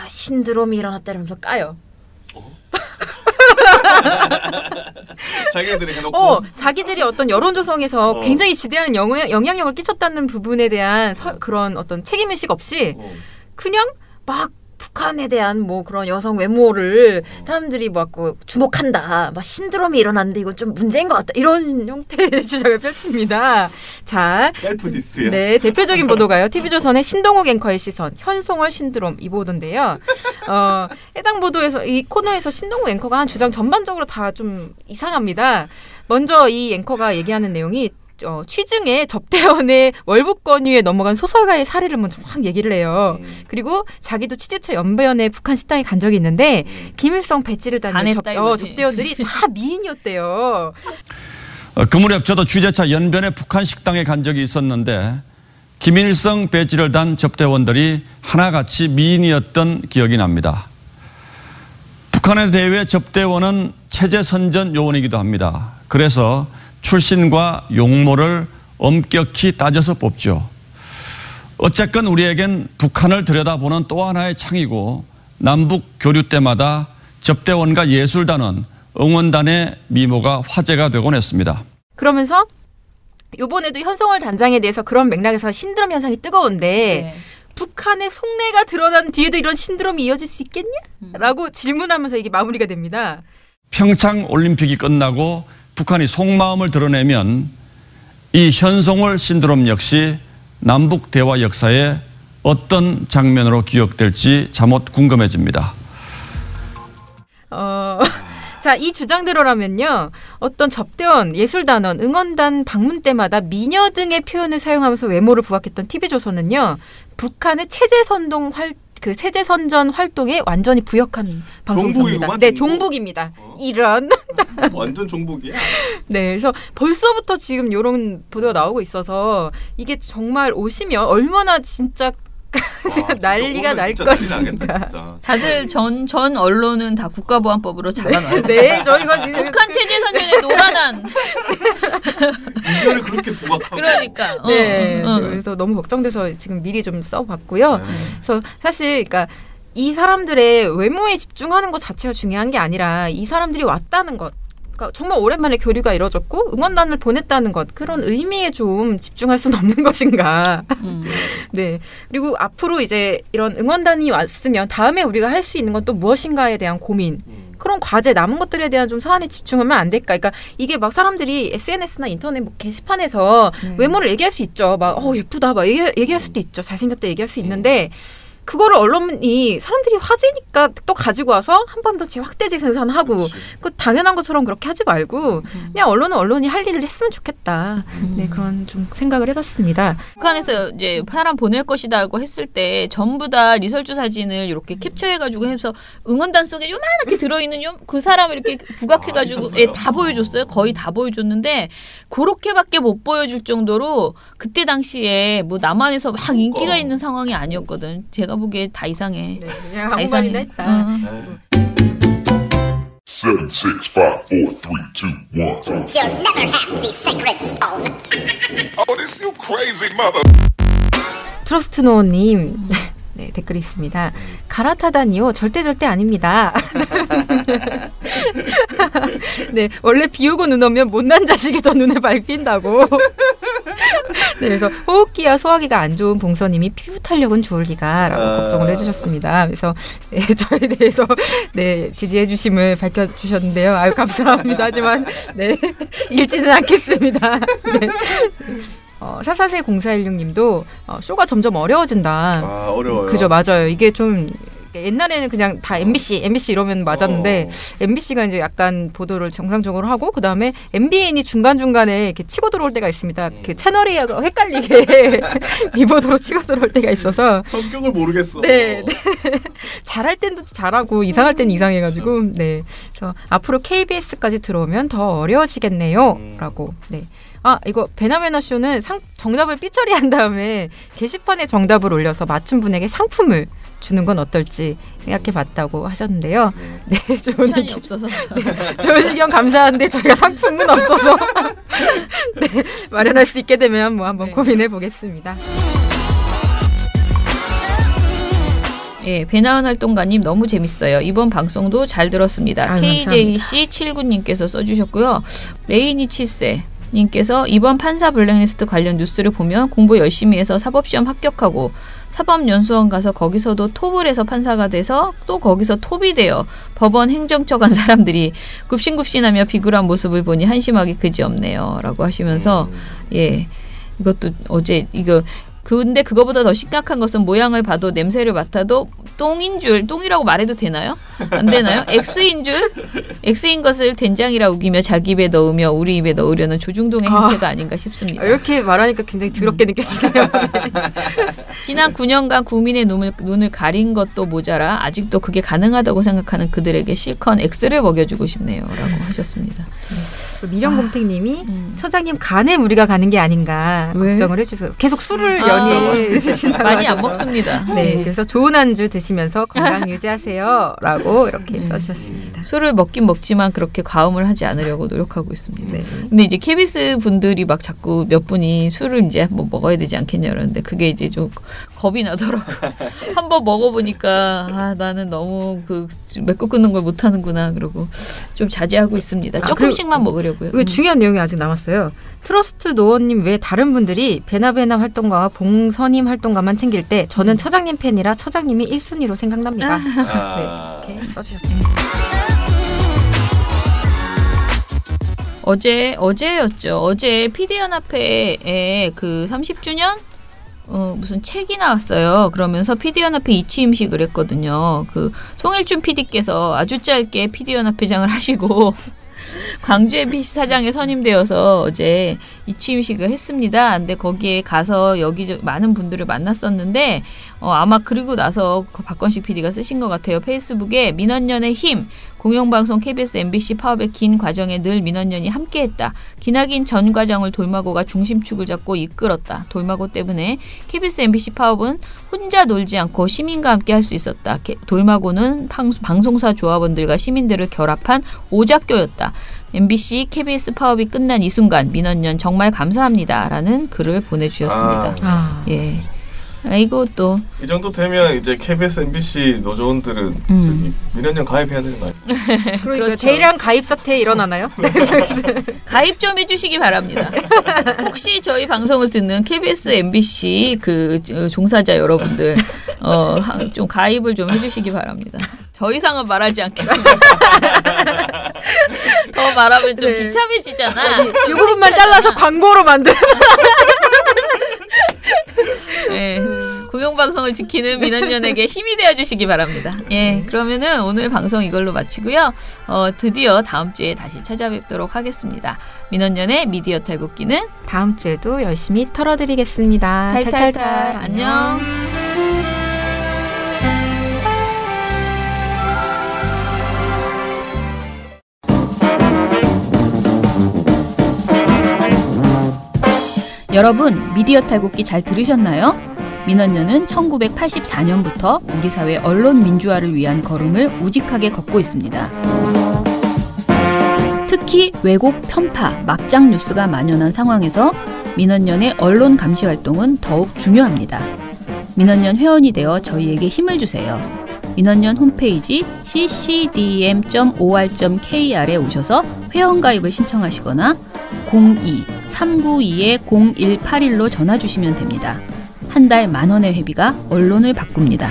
신드롬이 일어났다 이러면서 까요. 자기들이 해놓고 자기들이 어떤 여론 조성에서 굉장히 지대한 영향력을 끼쳤다는 부분에 대한 그런 어떤 책임의식 없이 그냥 막 북한에 대한 뭐 그런 여성 외모를 사람들이 막 주목한다. 막 신드롬이 일어났는데 이건 좀 문제인 것 같다. 이런 형태의 주장을 펼칩니다. 자, 셀프 디스야. 네, 대표적인 보도가요. TV조선의 신동욱 앵커의 시선, 현송월 신드롬 이 보도인데요. 해당 보도에서 이 코너에서 신동욱 앵커가 한 주장 전반적으로 다 좀 이상합니다. 먼저 이 앵커가 얘기하는 내용이 취중에 접대원의 월북 권유에 넘어간 소설가의 사례를 먼저 확 얘기를 해요. 그리고 자기도 취재처 연변에 북한 식당에 간 적이 있는데 김일성 배지를 달는 접대원들이 다 미인이었대요. 그 무렵 저도 취재차 연변에 북한 식당에 간 적이 있었는데 김일성 배지를 단 접대원들이 하나같이 미인이었던 기억이 납니다. 북한의 대외 접대원은 체제 선전 요원이기도 합니다. 그래서 출신과 용모를 엄격히 따져서 뽑죠. 어쨌건 우리에겐 북한을 들여다보는 또 하나의 창이고 남북 교류 때마다 접대원과 예술단원, 응원단의 미모가 화제가 되곤 했습니다. 그러면서 이번에도 현송월 단장에 대해서 그런 맥락에서 신드롬 현상이 뜨거운데 북한의 속내가 드러난 뒤에도 이런 신드롬이 이어질 수 있겠냐? 라고 질문하면서 이게 마무리가 됩니다. 평창 올림픽이 끝나고 북한이 속마음을 드러내면 이 현송월 신드롬 역시 남북 대화 역사에 어떤 장면으로 기억될지 잠옷 궁금해집니다. 자, 이 주장대로라면요. 어떤 접대원, 예술단원, 응원단 방문 때마다 미녀 등의 표현을 사용하면서 외모를 부각했던 TV조선은요. 북한의 세제 선전 활동에 완전히 부역한 방송사입니다. 네, 종북입니다. 이런. 완전 종북이야. 네, 그래서 벌써부터 지금 이런 보도가 나오고 있어서 이게 정말 오시면 얼마나 진짜 난리가 날 것인가. 다들 전 언론은 다 국가보안법으로 잡아놔요. 네, 저희가 지금 북한 체제 선전에 노란한 이거를 그렇게 부각하고. 그러니까. 네, 그래서 너무 걱정돼서 지금 미리 좀 써봤고요. 그래서 사실, 그러니까 이 사람들의 외모에 집중하는 것 자체가 중요한 게 아니라 이 사람들이 왔다는 것. 그러니까 정말 오랜만에 교류가 이루어졌고 응원단을 보냈다는 것 그런 의미에 좀 집중할 수는 없는 것인가. 네. 그리고 앞으로 이제 이런 응원단이 왔으면 다음에 우리가 할 수 있는 건 또 무엇인가에 대한 고민. 그런 과제 남은 것들에 대한 좀 사안에 집중하면 안 될까? 그러니까 이게 막 사람들이 SNS나 인터넷 뭐 게시판에서 외모를 얘기할 수 있죠. 막 예쁘다 막 얘기할 수도 있죠. 잘생겼다 얘기할 수 있는데. 그거를 언론이 사람들이 화제니까 또 가지고 와서 한 번 더 확대 재생산하고 그 당연한 것처럼 그렇게 하지 말고 그냥 언론이 할 일을 했으면 좋겠다. 네, 그런 좀 생각을 해봤습니다. 북한에서 이제 사람 보낼 것이다고 했을 때 전부 다 리설주 사진을 이렇게 캡처해가지고 해서 응원단 속에 요만하게 들어있는 그 사람을 이렇게 부각해가지고 다 보여줬어요. 거의 다 보여줬는데 그렇게밖에 못 보여줄 정도로 그때 당시에 뭐 남한에서 막 인기가 있는 상황이 아니었거든. 제가 보기에 다 이상해. 네, 그냥 아무 말이나 했다. 7, 6, 5, 4, 3, 2, 1. You'll never have the sacred stone. Oh, this you crazy mother. 트러스트노님. 네, 댓글이 있습니다. 갈아타다니요. 절대 아닙니다. 네, 원래 비 오고 눈 오면 못난 자식이 더 눈에 밟힌다고. 네, 그래서 호흡기와 소화기가 안 좋은 봉서님이 피부 탄력은 좋을기가라고 걱정을 해주셨습니다. 그래서 네, 저에 대해서 네, 지지해 주심을 밝혀주셨는데요. 아유 감사합니다. 하지만 네, 읽지는 않겠습니다. 네. 4440 0416님도 쇼가 점점 어려워진다. 어려워요. 그죠, 맞아요. 이게 좀 옛날에는 그냥 다 MBC 이러면 맞았는데 MBC가 이제 약간 보도를 정상적으로 하고 그 다음에 MBN이 중간중간에 이렇게 치고 들어올 때가 있습니다. 그 채널이 헷갈리게 리보드로 치고 들어올 때가 있어서 성격을 모르겠어. 네. 잘할 때는 잘하고 이상할 때는 이상해가지고 네. 그래서 앞으로 KBS까지 들어오면 더 어려워지겠네요. 라고. 네. 이거 베나베나 쇼는 정답을 삐처리한 다음에 게시판에 정답을 올려서 맞춘 분에게 상품을 주는 건 어떨지 생각해봤다고 하셨는데요. 네, 좋은 의견 없어서. 네, 좋은 의견 감사한데 저희가 상품은 없어서 네, 마련할 수 있게 되면 뭐 한번 고민해 보겠습니다. 예, 배나은 활동가님 너무 재밌어요. 이번 방송도 잘 들었습니다. KJC79님께서 써주셨고요. 레이니 7세 님께서 이번 판사 블랙리스트 관련 뉴스를 보면 공부 열심히 해서 사법시험 합격하고 사법연수원 가서 거기서도 톱을 해서 판사가 돼서 또 거기서 톱이 돼요. 법원 행정처 간 사람들이 굽신굽신하며 비굴한 모습을 보니 한심하기 그지없네요. 라고 하시면서 예, 이것도 어제 이거 근데 그거보다 더 심각한 것은 모양을 봐도 냄새를 맡아도 똥이라고 말해도 되나요? 안 되나요? X인 것을 된장이라 우기며 자기 입에 넣으며 우리 입에 넣으려는 조중동의 행태가 아닌가 싶습니다. 이렇게 말하니까 굉장히 더럽게 느껴지네요. 지난 9년간 국민의 눈을 가린 것도 모자라 아직도 그게 가능하다고 생각하는 그들에게 실컷 X를 먹여주고 싶네요. 라고 하셨습니다. 미령곰탱님이 처장님 간에 무리가 가는 게 아닌가 걱정을 해주세요. 계속 술을 연이에 드신다고 많이 안 먹습니다. 네, 그래서 좋은 안주 드시면서 건강 유지하세요. 라고 이렇게 써주셨습니다. 술을 먹긴 먹지만 그렇게 과음을 하지 않으려고 노력하고 있습니다. 네. 근데 이제 KBS 분들이 막 자꾸 몇 분이 술을 이제 뭐 먹어야 되지 않겠냐 그러는데 그게 이제 좀 겁이 나더라고요. 한번 먹어보니까 나는 너무 그 맺고 끊는 걸 못하는구나 그러고 좀 자제하고 있습니다. 조금씩만 먹으려고요. 이게 중요한 내용이 아직 남았어요. 트러스트 노원님 외 다른 분들이 베나베나 활동가와 봉선임 활동가만 챙길 때 저는 처장님 팬이라 처장님이 1순위로 생각납니다. 네, 이렇게 써주셨습니다. 어제였죠. 어제 PD연합회에 그 30주년 무슨 책이 나왔어요. 그러면서 PD연합회 이취임식을 했거든요. 그 송일준 PD께서 아주 짧게 PD연합회장을 하시고 광주 MBC 사장에 선임되어서 어제 이취임식을 했습니다. 근데 거기에 가서 여기저기 많은 분들을 만났었는데 아마 그리고 나서 박건식 PD가 쓰신 것 같아요. 페이스북에 민원연의 힘, 공영방송 KBS MBC 파업의 긴 과정에 늘 민원연이 함께했다. 기나긴 전 과정을 돌마고가 중심축을 잡고 이끌었다. 돌마고 때문에 KBS MBC 파업은 혼자 놀지 않고 시민과 함께 할 수 있었다. 돌마고는 방송사 조합원들과 시민들을 결합한 오작교였다. MBC, KBS 파업이 끝난 이 순간 민원연 정말 감사합니다. 라는 글을 보내주셨습니다. 예. 이거 또 이 정도 되면 이제 KBS, MBC 노조원들은 저기 민원연 가입해야 되는 거 아니에요? 그러니까 그렇죠. 대량 가입 사태 일어나나요? 가입 좀 해주시기 바랍니다. 혹시 저희 방송을 듣는 KBS, MBC 그 종사자 여러분들 좀 가입을 좀 해주시기 바랍니다. 더 이상은 말하지 않겠습니다. 더 말하면 좀 비참해지잖아. 이 부분만 잘라서 광고로 만들어. 네, 공영방송을 지키는 민원연에게 힘이 되어주시기 바랍니다. 예, 그러면은 오늘 방송 이걸로 마치고요. 드디어 다음 주에 다시 찾아뵙도록 하겠습니다. 민원연의 미디어 탈곡기는 다음 주에도 열심히 털어드리겠습니다. 탈탈탈. 안녕. 여러분, 미디어 탈곡기 잘 들으셨나요? 민원연은 1984년부터 우리 사회 언론 민주화를 위한 걸음을 우직하게 걷고 있습니다. 특히 왜곡, 편파, 막장 뉴스가 만연한 상황에서 민원연의 언론 감시 활동은 더욱 중요합니다. 민원연 회원이 되어 저희에게 힘을 주세요. 민원연 홈페이지 ccdm.or.kr에 오셔서 회원가입을 신청하시거나 02-392-0181로 전화 주시면 됩니다. 한 달 10,000원의 회비가 언론을 바꿉니다.